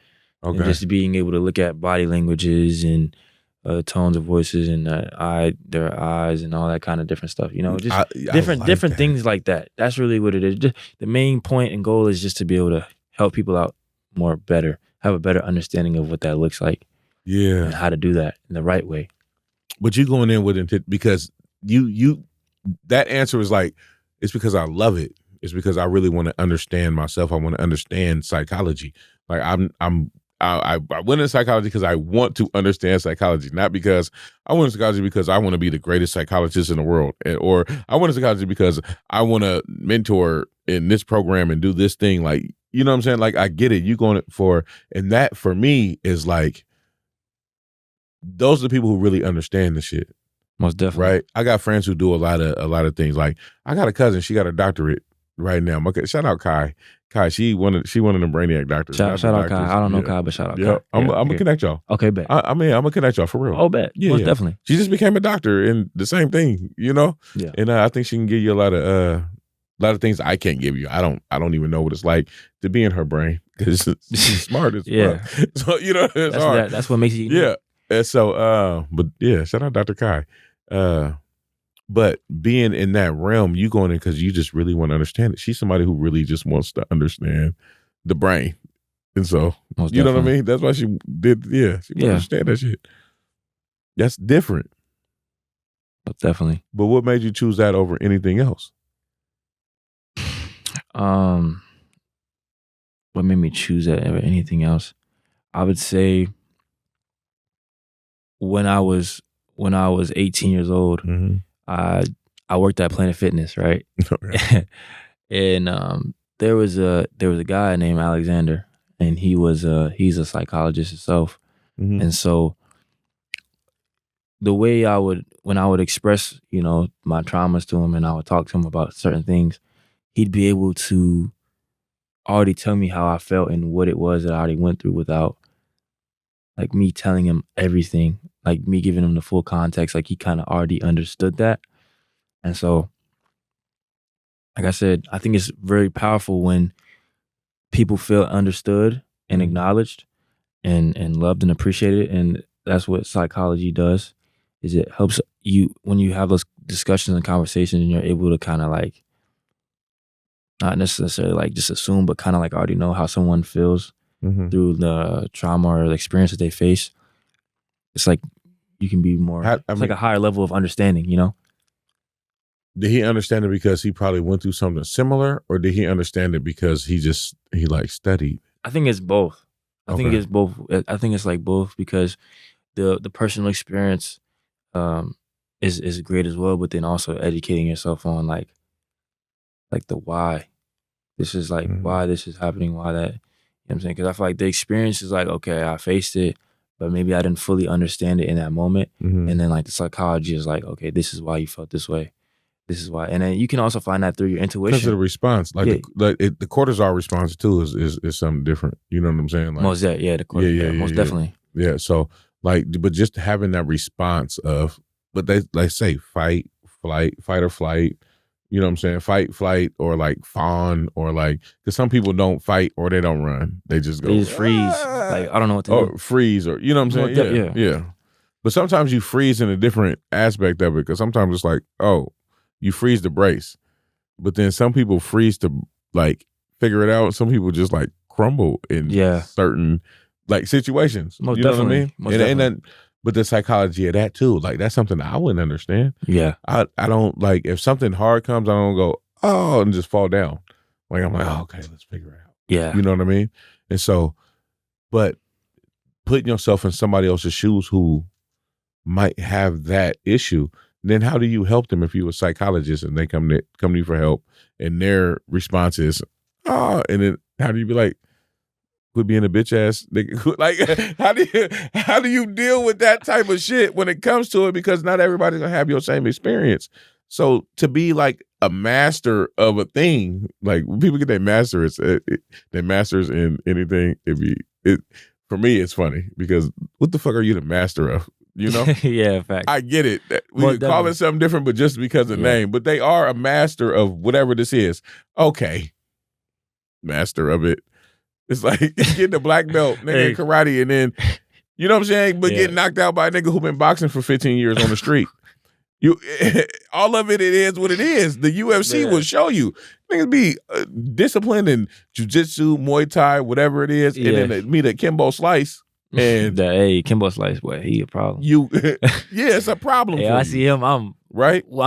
Okay. And just being able to look at body languages and tones of voices and their eyes and all that kind of different stuff. Just different things like that. That's really what it is. Just, the main point and goal is just to be able to help people out more better, have a better understanding of what that looks like. Yeah. And how to do that in the right way. But you going in with intent because you that answer is like, it's because I love it. It's because I really want to understand myself. I want to understand psychology. Like I went into psychology because I want to understand psychology, not because I went into psychology because I want to be the greatest psychologist in the world, or I went into psychology because I want to mentor in this program and do this thing. Like, you know what I'm saying? Like, I get it. You going for, and that for me is like, those are the people who really understand the shit. Most definitely. Right? I got friends who do a lot of things. Like, I got a cousin, she got a doctorate right now. Shout out Kai. Kai, she one of them brainiac doctors. Shout out Kai. I don't know Kai, but shout out Kai. I'm gonna connect y'all. Okay, bet. I'm gonna connect y'all for real. Oh, bet. Most definitely. She just became a doctor in the same thing, Yeah. And I think she can give you a lot of things I can't give you. I don't even know what it's like to be in her brain because she's smart as yeah. fuck. So it's hard. That's what makes it unique. Yeah. And so, but yeah, shout out Dr. Kai. But being in that realm, you going in because you just really want to understand it. She's somebody who really just wants to understand the brain. And so, Most you know what I definitely. mean? That's why she did, she want to understand that shit. That's different. Most definitely. But what made you choose that over anything else? What made me choose that over anything else? I would say when I was 18 years old, Mm-hmm. I worked at Planet Fitness, right? Okay. And there was a guy named Alexander, and he's a psychologist himself. Mm-hmm. And so the way when I would express, my traumas to him and I would talk to him about certain things, he'd be able to already tell me how I felt and what it was that I already went through without like me telling him everything, like me giving him the full context. Like he kind of already understood that. And so, like I said, I think it's very powerful when people feel understood and acknowledged and loved and appreciated. And that's what psychology does, is it helps you when you have those discussions and conversations and you're able to kind of like, not necessarily like just assume, but kind of like already know how someone feels Mm-hmm. through the trauma or the experience that they face. It's like you can be more, like a higher level of understanding, Did he understand it because he probably went through something similar, or did he understand it because he studied? I think it's both. I think Okay. it's both. I think it's like both, because the personal experience is great as well, but then also educating yourself on like the why. This is like why this is happening, why that. You know what I'm saying? Because I feel like the experience is like, okay, I faced it, but maybe I didn't fully understand it in that moment. Mm-hmm. And then like the psychology is like, okay, this is why you felt this way. This is why. And then you can also find that through your intuition. Because of the response, like Yeah. the cortisol response too is something different. You know what I'm saying? Like, Most definitely. yeah. So like, but just having that response of, but they say fight or flight. You know what I'm saying? Fight, flight, or like fawn, or like, because some people don't fight or they don't run. They just go. They just freeze. Like, I don't know what to do. Or freeze, or you know what I'm saying? Yeah. But sometimes you freeze in a different aspect of it, because sometimes it's like, oh, you freeze to brace. But then some people freeze to like figure it out. Some people just like crumble in certain like situations. Most you know definitely. what I mean? but the psychology of that too, like that's something I wouldn't understand. Yeah. I don't like if something hard comes, I don't go, oh, and just fall down. Like I'm like, oh, okay, let's figure it out. Yeah. You know what I mean? And so, but putting yourself in somebody else's shoes who might have that issue, then how do you help them if you're a psychologist and they come to you for help and their response is, oh, and then how do you be like, quit being a bitch ass nigga? Like, how do you deal with that type of shit when it comes to it? Because not everybody's gonna have your same experience. So to be like a master of a thing, like when people get their masters, their masters in anything, for me, it's funny because what the fuck are you the master of? You know? Yeah, fact. I get it. We Well, could call definitely. it something different, but just because of the name. But they are a master of whatever this is. Okay. Master of it. It's like getting a black belt, nigga, in karate, and then, you know what I'm saying? But getting knocked out by a nigga who been boxing for 15 years on the street. All of it is what it is. The UFC will show you. Niggas be disciplined in jiu-jitsu, Muay Thai, whatever it is, and then they meet a Kimbo Slice. And Kimbo Slice, boy, he a problem. It's a problem. Yeah, for I you, see him. I'm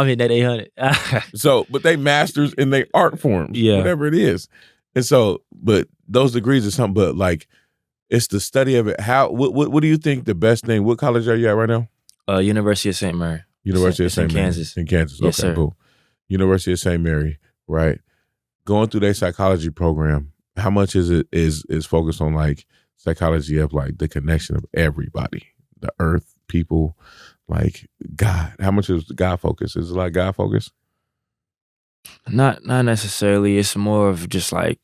in that 800. So, but they masters in their art forms, whatever it is. And so, but those degrees are something. But like, it's the study of it. What do you think the best thing? What college are you at right now? University of St. Mary. University of St. Mary. Kansas. In Kansas. Yes, Okay, sir. cool. University of St. Mary, right? Going through their psychology program, how much is focused on like psychology of like the connection of everybody, the earth, people, like God? How much is God focused? Is it like God focused? Not necessarily. It's more of just like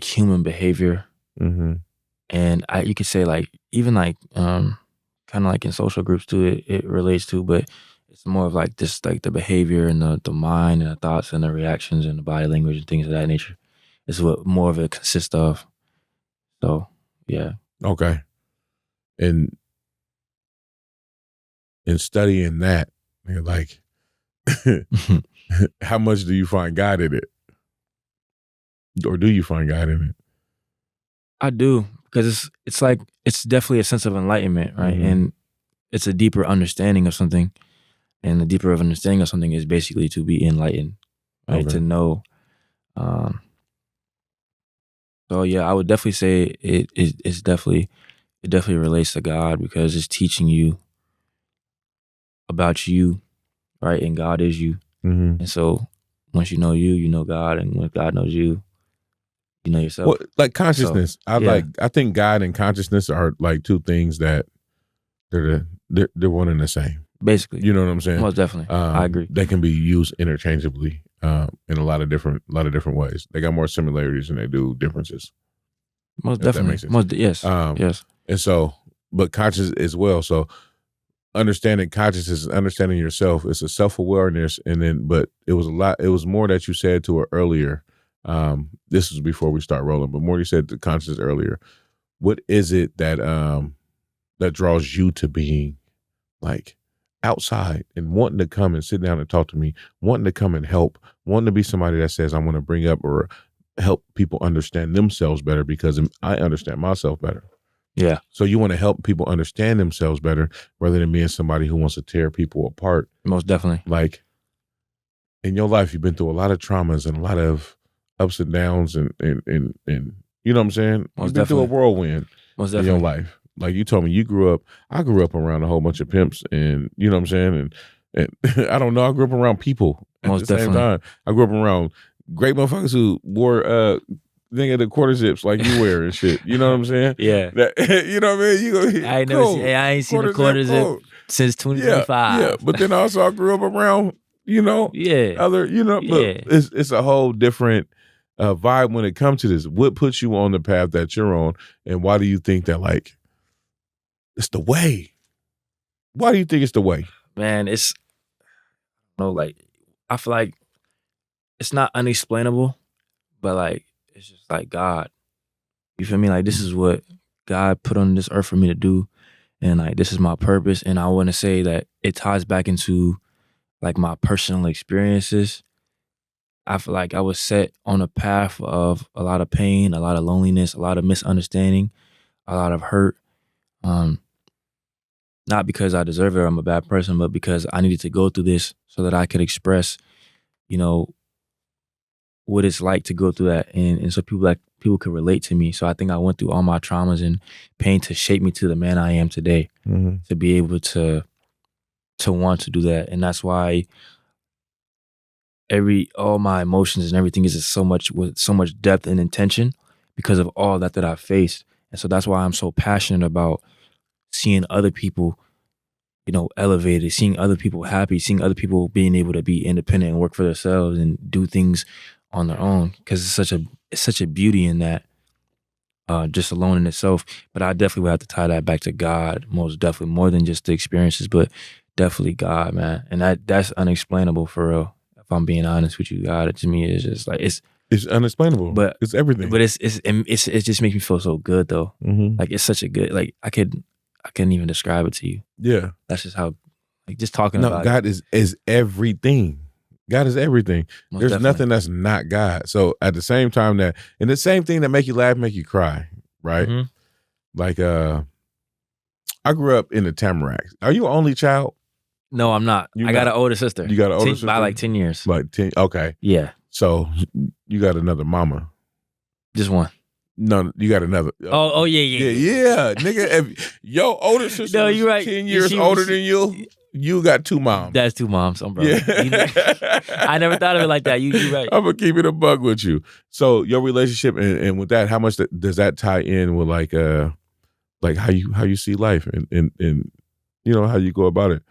human behavior. Mm-hmm. And you could say like even like kind of like in social groups too, it relates to, but it's more of like this, like the behavior and the mind and the thoughts and the reactions and the body language and things of that nature is what more of it consists of. So yeah. Okay. And in studying that, you're like, how much do you find God in it? Or do you find God in it? I do, because it's like, it's definitely a sense of enlightenment, right? Mm-hmm. And it's a deeper understanding of something. And the deeper of understanding of something is basically to be enlightened, right? Okay. To know. So yeah, I would definitely say it definitely relates to God, because it's teaching you about you, right? And God is you. Mm-hmm. And so once you know you, you know God, and when God knows you, you know yourself. Well, like consciousness. So, I think God and consciousness are like two things that they're one and the same. Basically. You know what I'm saying? Most definitely. I agree. They can be used interchangeably in a lot of different ways. They got more similarities than they do differences. Most definitely. Yes. Yes. And so, but conscious as well. So understanding consciousness, understanding yourself, it's a self-awareness. And then, but it was more that you said to her earlier. This was before we start rolling, but more you said to consciousness earlier. What is it that that draws you to being like outside and wanting to come and sit down and talk to me, wanting to come and help, wanting to be somebody that says I want to bring up or help people understand themselves better because I understand myself better. Yeah. So you want to help people understand themselves better rather than being somebody who wants to tear people apart. Most definitely. Like in your life, you've been through a lot of traumas and a lot of ups and downs and you know what I'm saying? You've been through a whirlwind in your life. Like you told me, I grew up around a whole bunch of pimps and you know what I'm saying? And I don't know, I grew up around people at the same time. I grew up around great motherfuckers who wore the quarter zips like you wear and shit. You know what I'm saying? Yeah. You know what I mean? I ain't seen a quarter zip since 2025. Yeah. But then also I grew up around, other, but it's a whole different vibe when it comes to this. What puts you on the path that you're on, and why do you think that like it's the way? Why do you think it's the way? Man, I feel like it's not unexplainable, but like it's just like God. You feel me? Like this is what God put on this earth for me to do, and like this is my purpose. And I want to say that it ties back into like my personal experiences. I feel like I was set on a path of a lot of pain, a lot of loneliness, a lot of misunderstanding, a lot of hurt. not because I deserve it or I'm a bad person, but because I needed to go through this so that I could express, you know, what it's like to go through that, and so people could relate to me. So I think I went through all my traumas and pain to shape me to the man I am today, to be able to want to do that. And that's why all my emotions and everything is just so much with so much depth and intention because of all that I faced. And so that's why I'm so passionate about seeing other people, you know, elevated, seeing other people happy, seeing other people being able to be independent and work for themselves and do things on their own. Because it's such a beauty in that, just alone in itself. But I definitely would have to tie that back to God, most definitely, more than just the experiences, but definitely God, man. And that's unexplainable for real. If I'm being honest with you, God, to me is just like it's unexplainable, but it's everything. But it just makes me feel so good though. Like it's such a good, like I couldn't even describe it to you. Yeah, that's just how, like, just talking about God is everything. God is everything. Most There's definitely. nothing that's not God. So at the same time and the same thing that make you laugh, make you cry, right? Like I grew up in the Tamaracks. Are you an only child? No, I'm not. I got an older sister. You got an older sister? By like 10 years. Like 10, okay. Yeah. So you got another mama. Just one. No, you got another. Oh yeah. Nigga, if your older sister No, you're right. 10 years older than you got two moms. That's two moms, bro. Yeah. I never thought of it like that. You're right. I'm gonna keep it a bug with you. So your relationship and with that, how much does that tie in with like how you see life and you know how you go about it?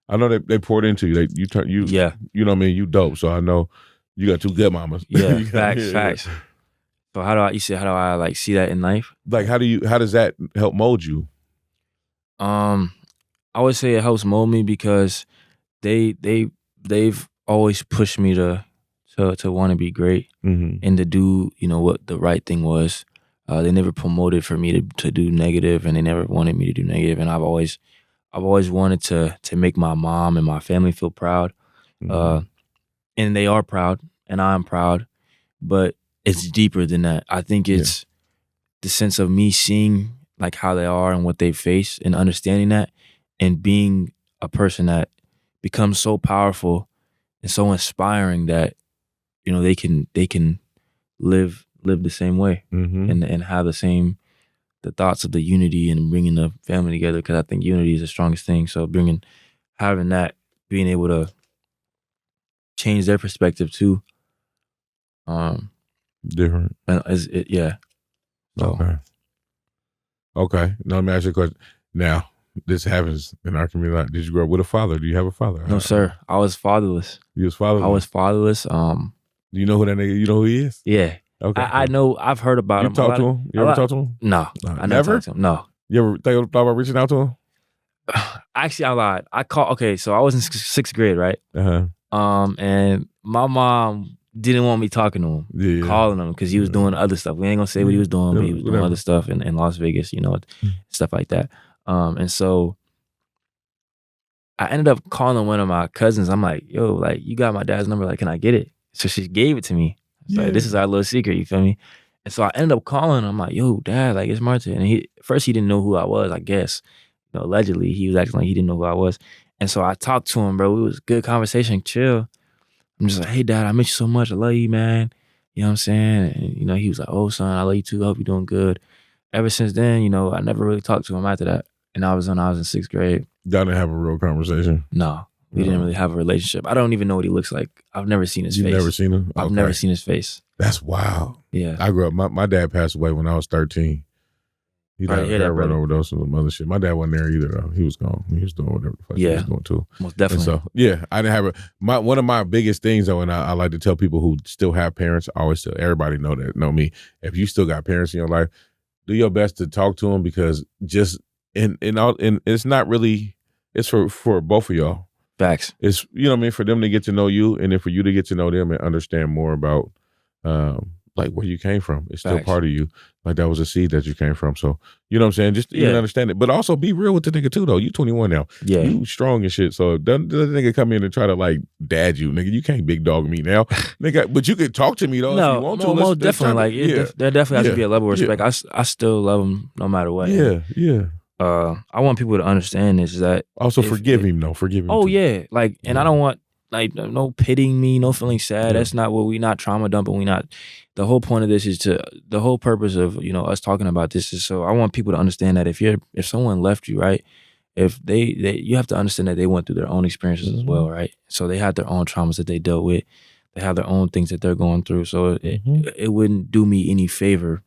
I know they poured into you. You know what I mean? You dope. So I know you got two good mamas. Yeah, facts. So how do I like see that in life? Like how does that help mold you? I would say it helps mold me because they've always pushed me to want to be great and to do, you know, what the right thing was. They never promoted for me to do negative, and they never wanted me to do negative. And I've always wanted to make my mom and my family feel proud. And they are proud, and I'm proud, but it's deeper than that. I think it's the sense of me seeing like how they are and what they face and understanding that and being a person that becomes so powerful and so inspiring that, you know, they can live the same way and have the thoughts of the unity and bringing the family together, because I think unity is the strongest thing. So having that, being able to change their perspective too. Different. Yeah. So. Okay. Now let me ask you a question. Now, this happens in our community a lot. Did you grow up with a father? Do you have a father? No, sir. I was fatherless. You was fatherless? I was fatherless. Do you know who that nigga? You know who he is? Yeah. Okay. I know. I've heard about him. You talk to him? You ever talk to him? No. I never talked to him. No. You ever thought about reaching out to him? Actually, I lied. Okay, so I was in sixth grade, right? And my mom didn't want me talking to him, calling him, because he was doing other stuff. We ain't gonna say what he was doing, but he was doing other stuff in Las Vegas, you know, stuff like that. And so I ended up calling one of my cousins. I'm like, yo, like, you got my dad's number, like, can I get it? So she gave it to me. Like, this is our little secret, you feel me? And so I ended up calling him. I'm like, yo, dad, like, it's Martin. And first he didn't know who I was, I guess. You know, allegedly, he was acting like he didn't know who I was. And so I talked to him, bro. It was a good conversation, chill. I'm just like, hey, dad, I miss you so much. I love you, man. You know what I'm saying? And, you know, he was like, oh, son, I love you too. I hope you're doing good. Ever since then, you know, I never really talked to him after that. And I was in sixth grade. Y'all didn't have a real conversation? No. We didn't really have a relationship. I don't even know what he looks like. I've never seen his face. You've never seen him? I've never seen his face. That's wild. Yeah. I grew up, my dad passed away when I was 13. He died of heroin overdose and some other shit. My dad wasn't there either, though. He was gone. He was doing whatever the fuck he was doing too. Most definitely. And so, yeah, I didn't have one of my biggest things, though, and I like to tell people who still have parents, I always tell everybody know me. If you still got parents in your life, do your best to talk to them, because just and it's not really, it's for both of y'all. Facts. It's, you know what I mean, for them to get to know you, and then for you to get to know them and understand more about like where you came from. It's still part of you. Like that was a seed that you came from. So, you know what I'm saying? Just even understand it. But also be real with the nigga too, though. You 21 now. Yeah. You strong and shit. So don't let the nigga come in and try to like dad you. Nigga, you can't big dog me now. Nigga, but you could talk to me though if you want to. Most definitely. There definitely has to be a level of respect. I still love him no matter what. Yeah. I want people to understand this, is that Also, if- forgive if- him, though. Forgive him. Oh too. yeah, like, and I Yeah. don't want like no pitying me, no feeling sad. Yeah. That's not what we not trauma dumping. We not. The whole point of this is the whole purpose of us talking about this is so I want people to understand that if someone left you, right, if they you have to understand that they went through their own experiences as well, right. So they had their own traumas that they dealt with. They have their own things that they're going through. So it wouldn't do me any favor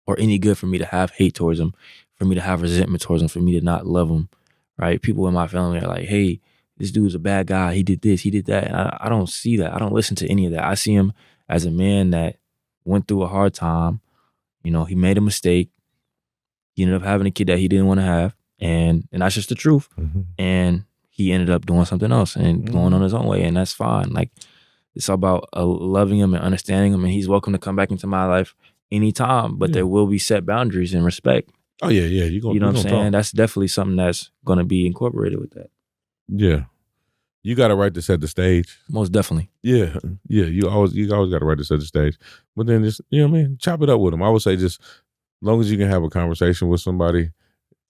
or any good for me to have hate towards them, for me to have resentment towards them, for me to not love them, right? People in my family are like, hey, this dude's a bad guy. He did this, he did that. And I don't see that. I don't listen to any of that. I see him as a man that went through a hard time. He made a mistake. He ended up having a kid that he didn't want to have. And that's just the truth. Mm-hmm. And he ended up doing something else and going on his own way. And that's fine. Like, it's about loving him and understanding him. And he's welcome to come back into my life anytime. But there will be set boundaries and respect. Oh yeah. You know what I'm saying? Talk. That's definitely something that's going to be incorporated with that. Yeah. You got a right to set the stage. Most definitely. Yeah. You always got a right to set the stage. But then just chop it up with them. I would say just as long as you can have a conversation with somebody,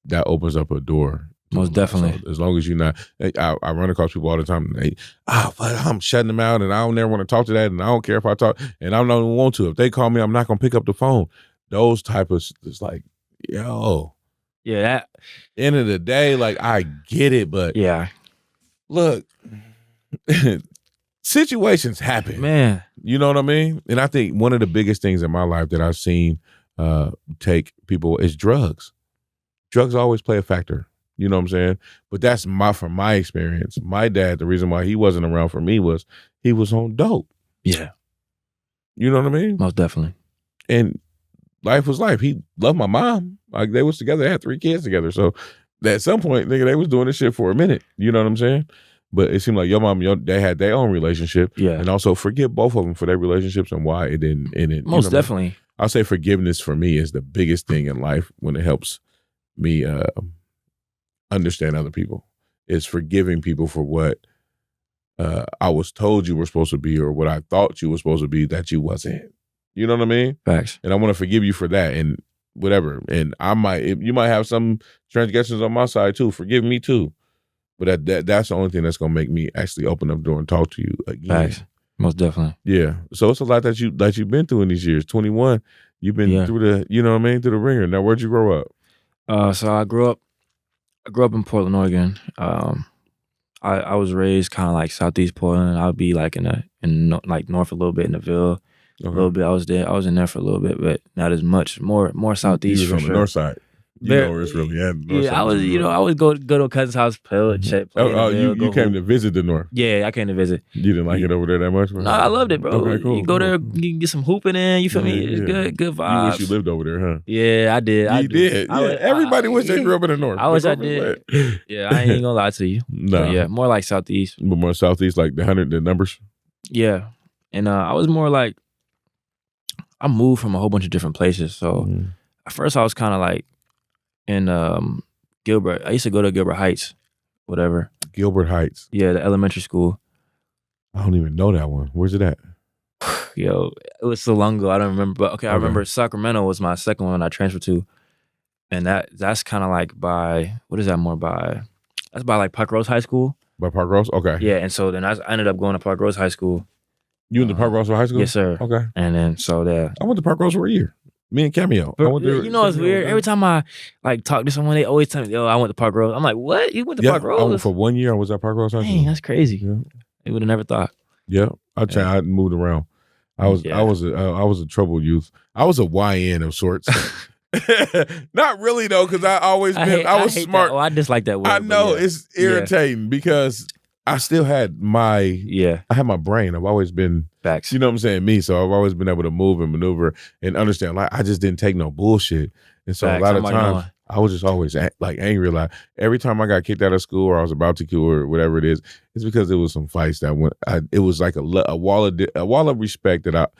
that opens up a door. Most definitely. So as long as you're not, I run across people all the time. And I'm shutting them out, and I don't never want to talk to that, and I don't care if I talk, and I don't want to. If they call me, I'm not gonna pick up the phone. Those type of, it's like, yo. Yeah. That. End of the day, like, I get it, but Yeah. Look, situations happen, Man. You know what I mean? And I think one of the biggest things in my life that I've seen take people is drugs. Drugs always play a factor. You know what I'm saying? But that's from my experience. My dad, the reason why he wasn't around for me was he was on dope. Yeah. You know what I mean? Most definitely. And life was life. He loved my mom. Like, they was together, they had 3 kids together. So at some point, nigga, they was doing this shit for a minute. You know what I'm saying? But it seemed like your mom and they had their own relationship. Yeah. And also forgive both of them for their relationships and why it didn't end it. Most definitely. I'll say forgiveness for me is the biggest thing in life when it helps me understand other people. Is forgiving people for what I was told you were supposed to be, or what I thought you were supposed to be that you wasn't. You know what I mean? Facts. And I want to forgive you for that and whatever. And you might have some transgressions on my side too. Forgive me too. But that's the only thing that's gonna make me actually open up the door and talk to you again. Facts. Most definitely. Yeah. So it's a lot that you've been through in these years. 21. You've been through the, you know what I mean, through the ringer. Now, where'd you grow up? So I grew up in Portland, Oregon. I was raised kind of like Southeast Portland. I'd be like in north a little bit in the Ville. A little bit. I was in there for a little bit, but not as much. More Southeast You was for on sure. the north side. You know where it's really at. Yeah, I was. I would go to a cousin's house, play, check. Play You came to visit the north. Yeah, I came to visit. You didn't like it over there that much? No, I loved it, bro. Okay, cool. You go there, you can get some hooping in. You feel me? It's good vibes. You wish you lived over there, huh? Yeah, I did. You did. Yeah, everybody wish they grew up in the north. I wish I did. Yeah, I ain't gonna lie to you. No. But yeah, more like Southeast. But more Southeast, like the numbers? Yeah. And I was more like, I moved from a whole bunch of different places. So at first I was kind of like in Gilbert. I used to go to Gilbert Heights, whatever. Gilbert Heights. Yeah, the elementary school. I don't even know that one. Where's it at? Yo, it was so long ago. I don't remember. But I remember Sacramento was my second one I transferred to. And that's kind of like what is that more by? That's by like Park Rose High School. By Park Rose? Okay. Yeah, and so then I ended up going to Park Rose High School. You went to Park Rose High School? Yes, sir. Okay. And then so there. I went to Park Rose for a year. Me and Cameo. You know, it's weird. Every time I like talk to someone, they always tell me, "Yo, I went to Park Rose." I'm like, "What? You went to Park Rose?" I went for 1 year. I was at Park Rose High School. Dang, that's crazy. Yeah. They would have never thought. Yeah, I moved around. I was a troubled youth. I was a YN of sorts. Not really though, because I was smart. That. I dislike that word. I know it's irritating because I still had I had my brain. I've always been facts. You know what I'm saying? Me. So I've always been able to move and maneuver and understand. Like, I just didn't take no bullshit. And so facts. a lot of times I was just always angry. Like every time I got kicked out of school or I was about to kill or whatever it is, it's because it was some fights that went. It was like a wall of respect that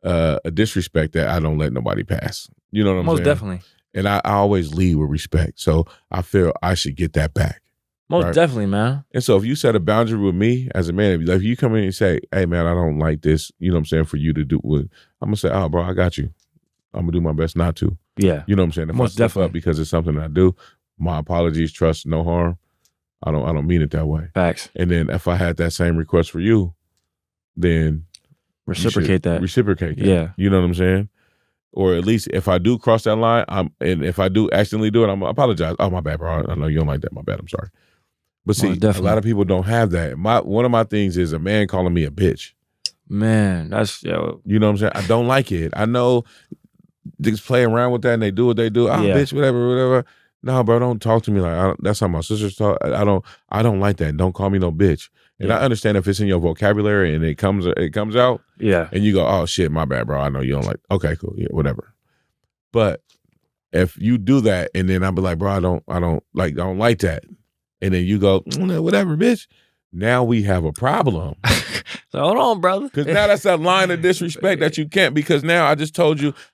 a disrespect that I don't let nobody pass. You know what I'm saying? Most definitely. And I always lead with respect. So I feel I should get that back. Most definitely, man. And so if you set a boundary with me as a man, if you come in and say, "Hey, man, I don't like this," you know what I'm saying, for you to do what, I'm going to say, "Oh, bro, I got you. I'm going to do my best not to." Yeah. You know what I'm saying? If Most I slip definitely. up because it's something I do, my apologies, trust, no harm. I don't mean it that way. Facts. And then if I had that same request for you, then Reciprocate that. Reciprocate that. Yeah. You know what I'm saying? Or at least if I do cross that line, and if I do accidentally do it, I apologize. Oh, my bad, bro. I know you don't like that. My bad. I'm sorry. But see, a lot of people don't have that. One of my things is a man calling me a bitch. Man, that's you know what I'm saying? I don't like it. I know just play around with that and they do what they do. Bitch, whatever. No, bro, don't talk to me like that's how my sisters talk. I don't like that. Don't call me no bitch. And I understand if it's in your vocabulary and it comes out. Yeah. And you go, oh shit, my bad, bro. I know you don't like. Okay, cool, yeah, whatever. But if you do that and then I'll be like, bro, I don't like that. And then you go, whatever, bitch. Now we have a problem. So hold on, brother. Because now that's that line of disrespect that you can't, because now I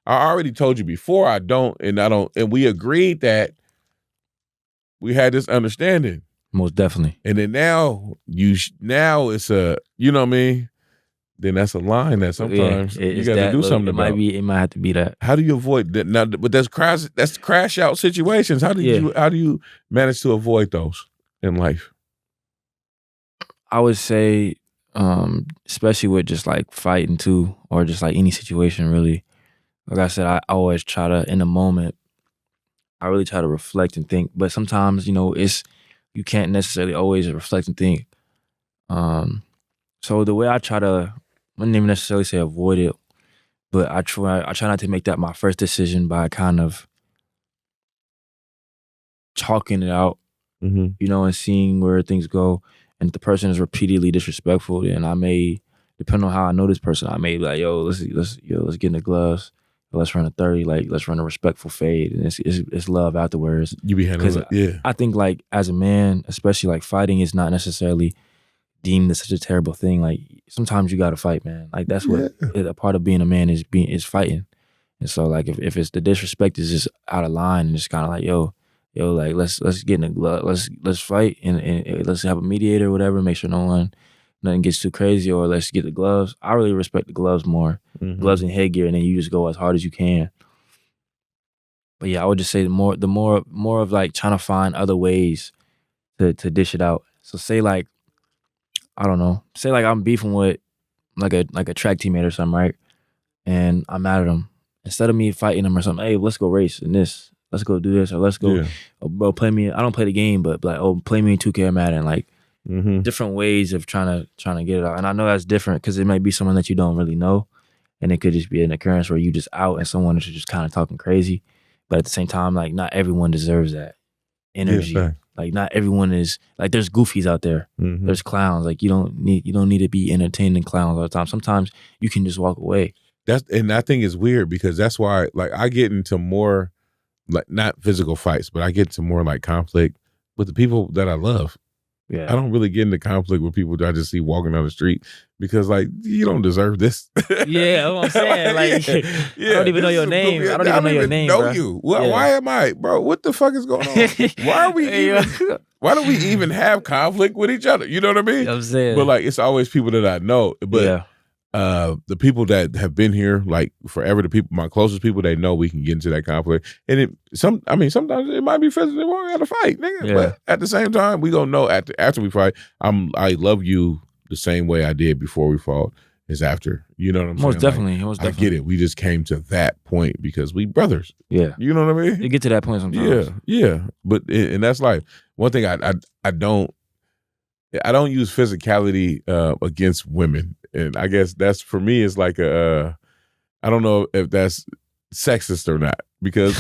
already told you before I don't, and we agreed that we had this understanding. Most definitely. And then now it's a, you know what I mean? Then that's a line that sometimes you got to do something about. It might have to be that. How do you avoid that? Now, but that's crash out situations. How do you manage to avoid those in life? I would say, especially with just like fighting too, or just like any situation really. Like I said, I always try to, in the moment, I really try to reflect and think. But sometimes, you can't necessarily always reflect and think. So the way I try to, I wouldn't even necessarily say avoid it, but I try not to make that my first decision by kind of talking it out, and seeing where things go. And if the person is repeatedly disrespectful, then I may, depending on how I know this person, I may be like, let's get in the gloves. Let's run a 30, like let's run a respectful fade, and it's love afterwards. You be handling it, yeah. I think like as a man, especially like fighting is not necessarily deemed as such a terrible thing. Like sometimes you got to fight, man. Like that's what a part of being a man is fighting. And so like if it's the disrespect is just out of line and it's kind of like like let's get in the glove, let's fight and let's have a mediator or whatever, make sure nothing gets too crazy, or let's get the gloves. I really respect the gloves more. Gloves and headgear, and then you just go as hard as you can. But yeah, I would just say the more of like trying to find other ways to dish it out. So say like, I don't know, say like I'm beefing with like a track teammate or something, right? And I'm mad at him. Instead of me fighting him or something, hey, let's go race in this. Let's go do this, or let's go, bro, play me. I don't play the game, but like, play me in 2K or Madden, like different ways of trying to get it out. And I know that's different because it might be someone that you don't really know, and it could just be an occurrence where you just out and someone is just kind of talking crazy. But at the same time, like not everyone deserves that energy. Yeah, like not everyone is like. There's goofies out there. There's clowns. Like you don't need to be entertaining clowns all the time. Sometimes you can just walk away. And I think it's weird because that's why like I get into more like not physical fights, but I get into more like conflict with the people that I love. Yeah, I don't really get into conflict with people that I just see walking down the street because like you don't deserve this. Yeah, what I'm saying. Like I don't even know your name. I don't even know your name. Know you. Why am I, bro? What the fuck is going on? Why are we why do we even have conflict with each other? You know what I mean? I'm saying. But like it's always people that I know. But the people that have been here like forever, my closest people, they know we can get into that conflict. And sometimes it might be physically wrong. We got to fight, nigga. Yeah. But at the same time, we gonna know after we fight, I love you the same way I did before we fought is after. You know what I'm saying? Most definitely. I get it. We just came to that point because we brothers. Yeah. You know what I mean? You get to that point sometimes. Yeah. But and that's life. One thing I don't use physicality against women. And I guess that's, for me, is like I don't know if that's sexist or not. Because,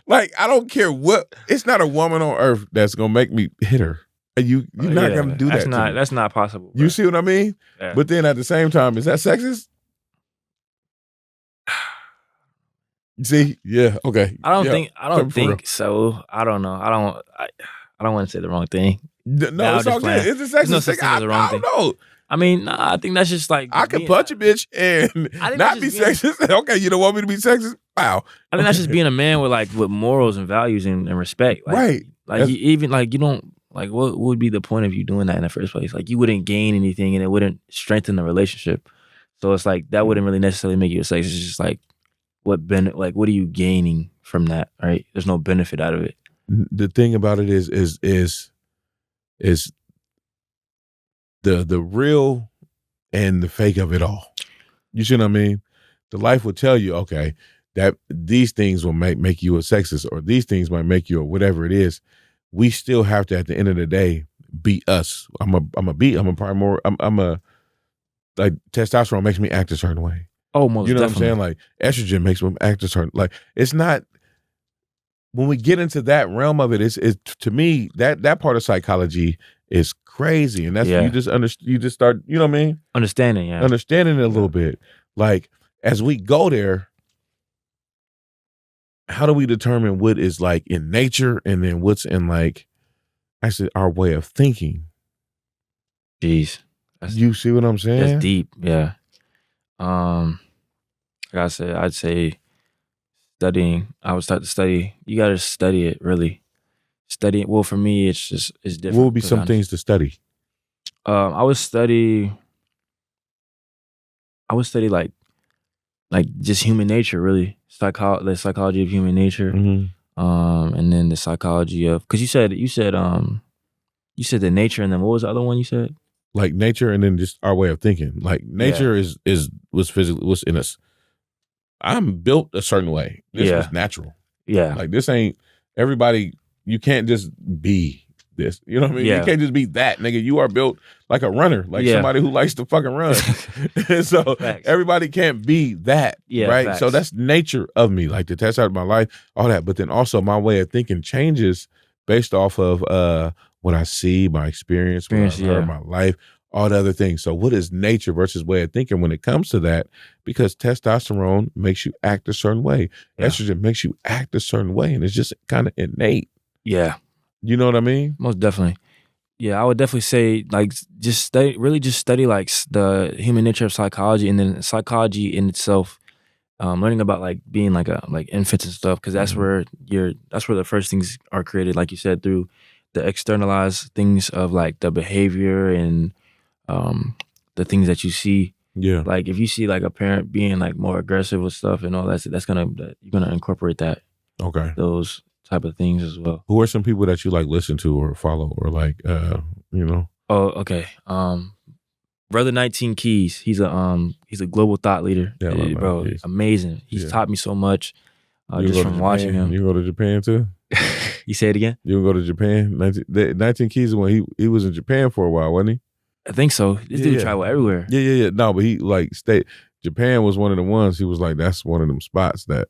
like, I don't care what, it's not a woman on earth that's going to make me hit her. You're not going to do that. That's not possible. Bro. You see what I mean? Yeah. But then at the same time, is that sexist? See? Yeah, okay. I don't think so. I don't know. I don't want to say the wrong thing. No, it's all good. It's a sexist thing. I don't know. I mean, I think that's just like I can punch a bitch and not be sexist. Okay, you don't want me to be sexist? Wow. I think that's just being a man with morals and values and respect. Like, right. Like even like you don't like what would be the point of you doing that in the first place? Like you wouldn't gain anything and it wouldn't strengthen the relationship. So it's like that wouldn't really necessarily make you a sexist. It's just like what are you gaining from that? Right? There's no benefit out of it. the thing about it is the real and the fake of it all. You see what I mean? The life will tell you, okay, that these things will make you a sexist, or these things might make you a whatever it is. We still have to, at the end of the day, be us. I'm a like testosterone makes me act a certain way. Oh, most You know definitely. what I'm saying? Like estrogen makes me act a certain, like it's not, when we get into that realm of it, it's to me, that part of psychology is crazy. And that's Yeah. you just start, you know what I mean? Understanding, yeah. Understanding it a little bit. Like as we go there, how do we determine what is like in nature and then what's in like actually our way of thinking? Jeez. You see what I'm saying? That's deep, yeah. Like I said, I'd say studying. I would start to study. You got to study it, really. Study it. Well, for me, it's different. What would be some things to study? I would study like just human nature, really. The psychology of human nature. Mm-hmm. And then the psychology of, because you said the nature, and then what was the other one you said? Like nature, and then just our way of thinking. Like nature was physically, what's in us. I'm built a certain way. This was natural. Yeah. Like this ain't everybody. You can't just be this. You know what I mean? Yeah. You can't just be that, nigga. You are built like a runner, like somebody who likes to fucking run. So Facts. everybody can't be that, right? Facts. So that's nature of me, like the test out of my life, all that. But then also my way of thinking changes based off of what I see, my experience, what I've heard, my life, all the other things. So what is nature versus way of thinking when it comes to that? Because testosterone makes you act a certain way. Yeah. Estrogen makes you act a certain way. And it's just kind of innate. Yeah. You know what I mean? Most definitely. Yeah, I would definitely say like just study like the human nature of psychology, and then psychology in itself, learning about like being like infants and stuff, because that's where the first things are created, like you said, through the externalized things of like the behavior and the things that you see. Yeah. Like if you see like a parent being like more aggressive with stuff and all that, you're gonna incorporate that. Okay. Those type of things as well. Who are some people that you like listen to or follow or like you know? Oh, okay. Brother 19 Keys. He's a global thought leader. Yeah, bro, amazing. He's taught me so much just from watching him. You go to Japan too? You say it again? You go to Japan? 19 Keys, when he was in Japan for a while, wasn't he? I think so. This dude travel everywhere. Yeah. No, but he like Japan was one of the ones. He was like, that's one of them spots that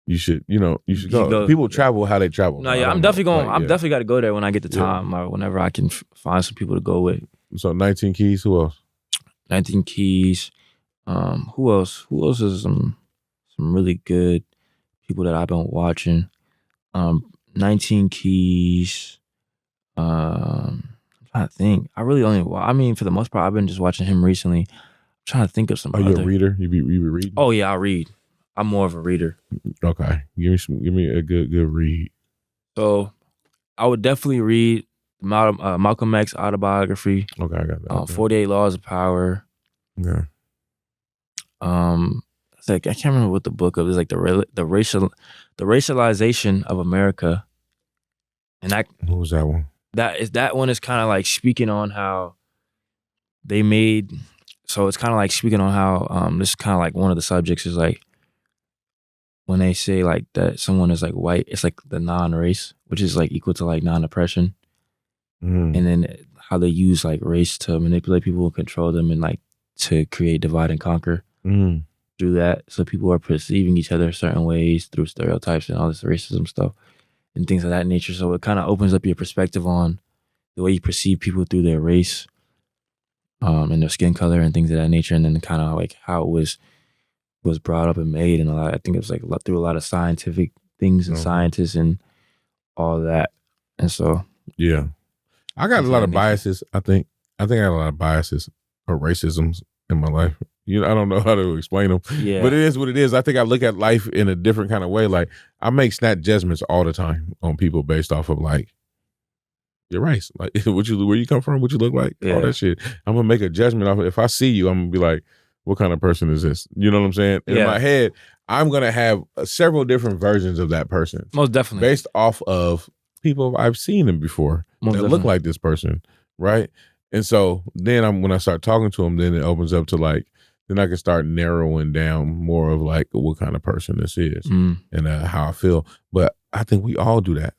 you should go. People travel how they travel. No, yeah, I'm definitely going. I'm definitely got to go there when I get the time or whenever I can find some people to go with. So 19 Keys. Who else? 19 Keys. Who else? Who else is some really good people that I've been watching? 19 Keys. I'm trying to think. I really for the most part, I've been just watching him recently. I'm trying to think of some. Are you a reader? You be reading? Oh yeah, I read. I'm more of a reader. Okay, give me a good read. So, I would definitely read Malcolm X autobiography. Okay, I got that. 48 Laws of Power. Yeah. It's like I can't remember what the book of. It's like the racialization of America. And what was that one? That one is kind of like speaking on how they made. So it's kind of like speaking on how this is kind of like one of the subjects is like, when they say like that someone is like white, it's like the non-race, which is like equal to like non-oppression. And then how they use like race to manipulate people and control them and like to create divide and conquer through that. So people are perceiving each other certain ways through stereotypes and all this racism stuff and things of that nature. So it kind of opens up your perspective on the way you perceive people through their race and their skin color and things of that nature. And then kind of like how it was brought up and made, and I think it was like through a lot of scientific things and scientists and all that. And so yeah, I got a lot of biases. I think I got a lot of biases or racisms in my life. I don't know how to explain them. Yeah, but it is what it is. I think I look at life in a different kind of way. Like I make snap judgments all the time on people based off of like your race, like where you come from, what you look like, all that shit. I'm gonna make a judgment off of. If I see you, I'm gonna be like, what kind of person is this? You know what I'm saying? And in Yeah. my head, I'm gonna have several different versions of that person Most definitely. based off of people I've seen them before Most that look definitely. like this person, right? And so then when I start talking to them, then it opens up to like, then I can start narrowing down more of like what kind of person this is Mm. and how I feel. But I think we all do that.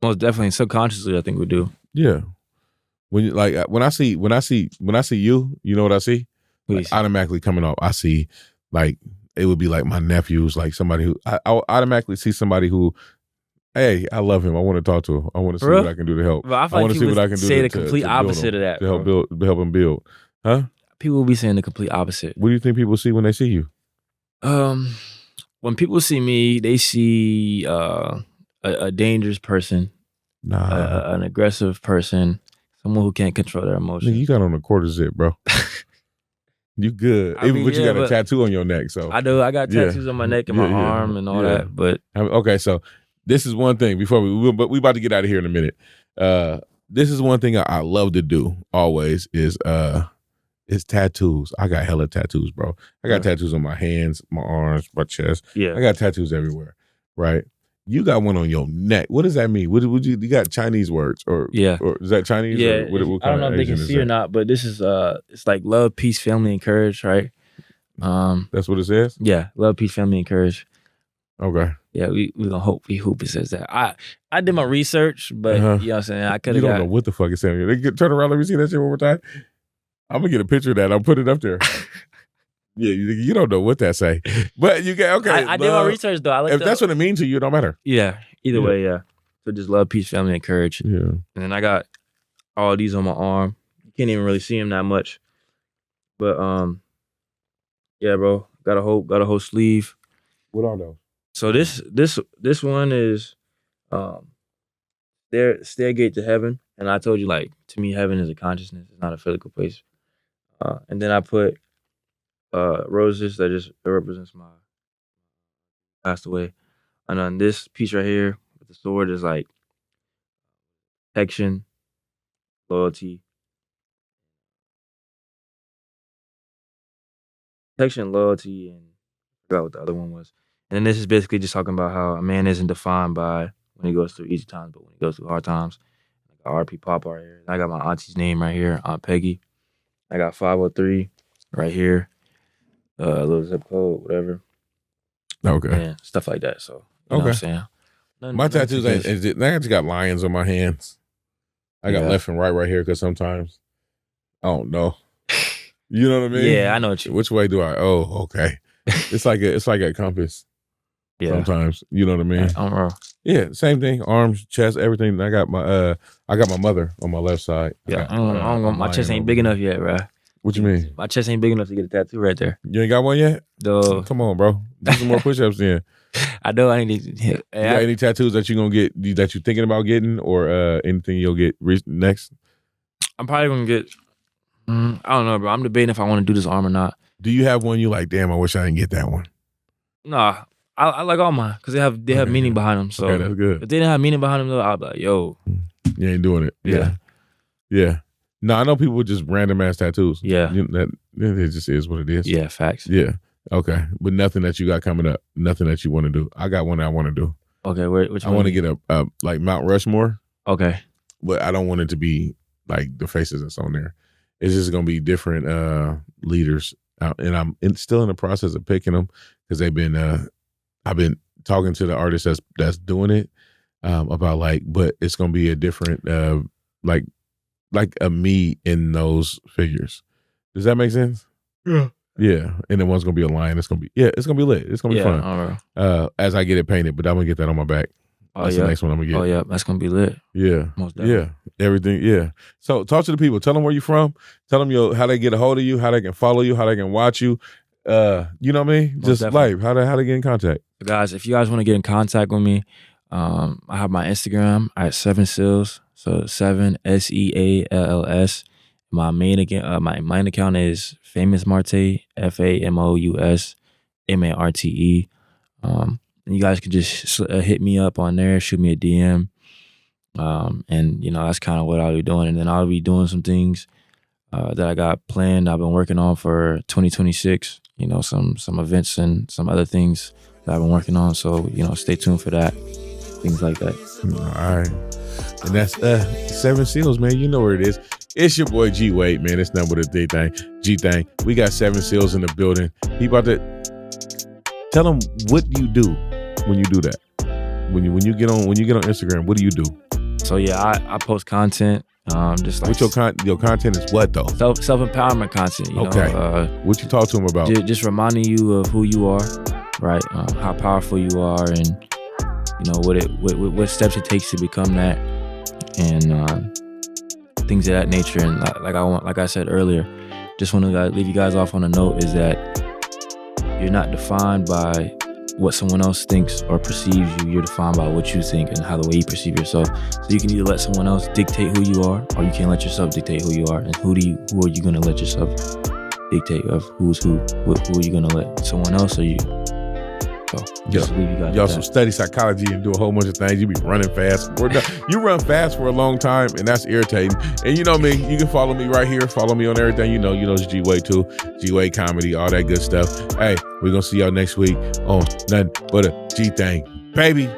Most definitely. Subconsciously, I think we do. Yeah. When you like when I see you, you know what I see? What do you Like, see? automatically coming up, I see like it would be like my nephews, like somebody who I automatically see somebody who, hey, I love him. I want to talk to him. I want to see For real? what I can do to help. Bro, I I feel like want to see people what I can do say to the complete build opposite him, of that, to help bro. help him build. Huh? People will be saying the complete opposite. What do you think people see when they see you? When people see me, they see a dangerous person, Nah, an aggressive person, someone who can't control their nigga, emotions. you got on a quarter zip, bro. You good. I mean, But you yeah, got a but tattoo on your neck, so I do. I got Yeah. tattoos on my neck and my Yeah, yeah, arm and all yeah. that. But okay, so this is one thing before but we about to get out of here in a minute. This is one thing I love to do always is tattoos. I got hella tattoos, bro. I got tattoos on my hands, my arms, my chest. yeah, I got tattoos everywhere, right? You got one on your neck. What does that mean? What you got Chinese words or yeah. or is that Chinese? Yeah, or what I don't kind know of if they can Asian is see or that? not, but this is it's like love, peace, family, and courage, right? That's what it says. Yeah, love, peace, family, and courage. Okay. Yeah, we gonna hope it says that. I did my research, but Uh-huh. you know what I'm saying, I could You have don't know got what the fuck it's saying. They turn around. Let me see that shit one more time. I'm gonna get a picture of that. I'll put it up there. Yeah, you don't know what that say, but you get okay. I did my research though. I looked If that's up. what it means to you, it don't matter. Yeah, either Yeah. way, yeah. So just love, peace, family, and courage. Yeah. And then I got all these on my arm. You can't even really see them that much. But yeah, bro. Got a whole sleeve. What are those? So this one is stairgate to heaven. And I told you, like, to me, heaven is a consciousness. It's not a physical place. And then I put roses that represents my passed away. And on this piece right here with the sword is like protection, loyalty. Protection, loyalty, and I forgot what the other one was. And then this is basically just talking about how a man isn't defined by when he goes through easy times, but when he goes through hard times. I got RP Pop right here. I got my auntie's name right here, Aunt Peggy. I got 503 right here. A little zip code, whatever. Okay. And stuff like that. So, you know what I'm saying? My tattoos I just got lions on my hands. I got Yeah. left and right here because sometimes I don't know. You know what I mean? Yeah, I know what you. Which way do I? Oh, okay. It's like a compass. Yeah, Sometimes, you know what I mean? I don't know. Yeah, same thing. Arms, chest, everything. I got my mother on my left side. Yeah, I got, my chest lion ain't over big here. enough yet, bro. What you mean? My chest ain't big enough to get a tattoo right there. You ain't got one yet? Though Come on, bro. Do some more push-ups then. I know I need to. You got any tattoos that you gonna get that you thinking about getting, or anything you'll get next? I'm probably gonna get. I don't know, bro. I'm debating if I want to do this arm or not. Do you have one you like? Damn, I wish I didn't get that one. Nah, I like all mine because they have Okay. meaning behind them. So Okay, that's good. if they didn't have meaning behind them, though, I'll be like, yo, You ain't doing it. Yeah. Yeah. No, I know people with just random ass tattoos. Yeah. It just is what it is. yeah, facts. Yeah. Okay. But nothing that you got coming up. Nothing that you want to do. I got one that I want to do. Okay, which I one? want to get a like Mount Rushmore, Okay, but I don't want it to be like the faces that's on there. It's just gonna be different leaders, and I'm still in the process of picking them because they've been. I've been talking to the artist that's doing it about but it's gonna be a different like a me in those figures. Does that make sense? Yeah. Yeah, and then one's gonna be a lion. It's gonna be it's gonna be lit. It's gonna be yeah, fun. all right. As I get it painted, but I'm gonna get that on my back. Oh That's yeah, the next one I'm gonna get. oh yeah, that's gonna be lit. Yeah. Most definitely. Yeah. Everything. Yeah. So talk to the people. Tell them where you're from. Tell them how they get a hold of you, how they can follow you, how they can watch you. You know what I mean? Most Just definitely. life. How they get in contact. Guys, if you guys want to get in contact with me, I have my Instagram at 7Seals. So 7 SEALLS. My main account is Famous Marte, FAMOUS MARTE. You guys can just hit me up on there, shoot me a DM. And that's kind of what I'll be doing. And then I'll be doing some things that I got planned. I've been working on for 2026. You know, some events and some other things that I've been working on. So stay tuned for that. Things like that. All right. And that's 7 Seals, man. You know where it is. It's your boy G Wade, man. It's number the G thing. We got 7 Seals in the building. He about to tell them what you do when you do that. When you get on Instagram, what do you do? So yeah, I post content. Just like What your content is what though? Self-empowerment content. You know, what you talk to him about? Just reminding you of who you are, right? How powerful you are, and what steps it takes to become that, and things of that nature. And like I said earlier, just want to leave you guys off on a note is that you're not defined by what someone else thinks or perceives you. You're defined by what you think and how the way you perceive yourself. So you can either let someone else dictate who you are, or you can let yourself dictate who you are. And who are you going to let yourself dictate of who's who? Who are you going to let? Someone else or you? So just leave you guys. You also study psychology and do a whole bunch of things. You be running fast. You run fast for a long time, and that's irritating. And you know me. You can follow me right here. Follow me on everything. You know it's G Wade too. G Wade comedy, all that good stuff. Hey, we're gonna see y'all next week on Nothing But a G Thing, baby.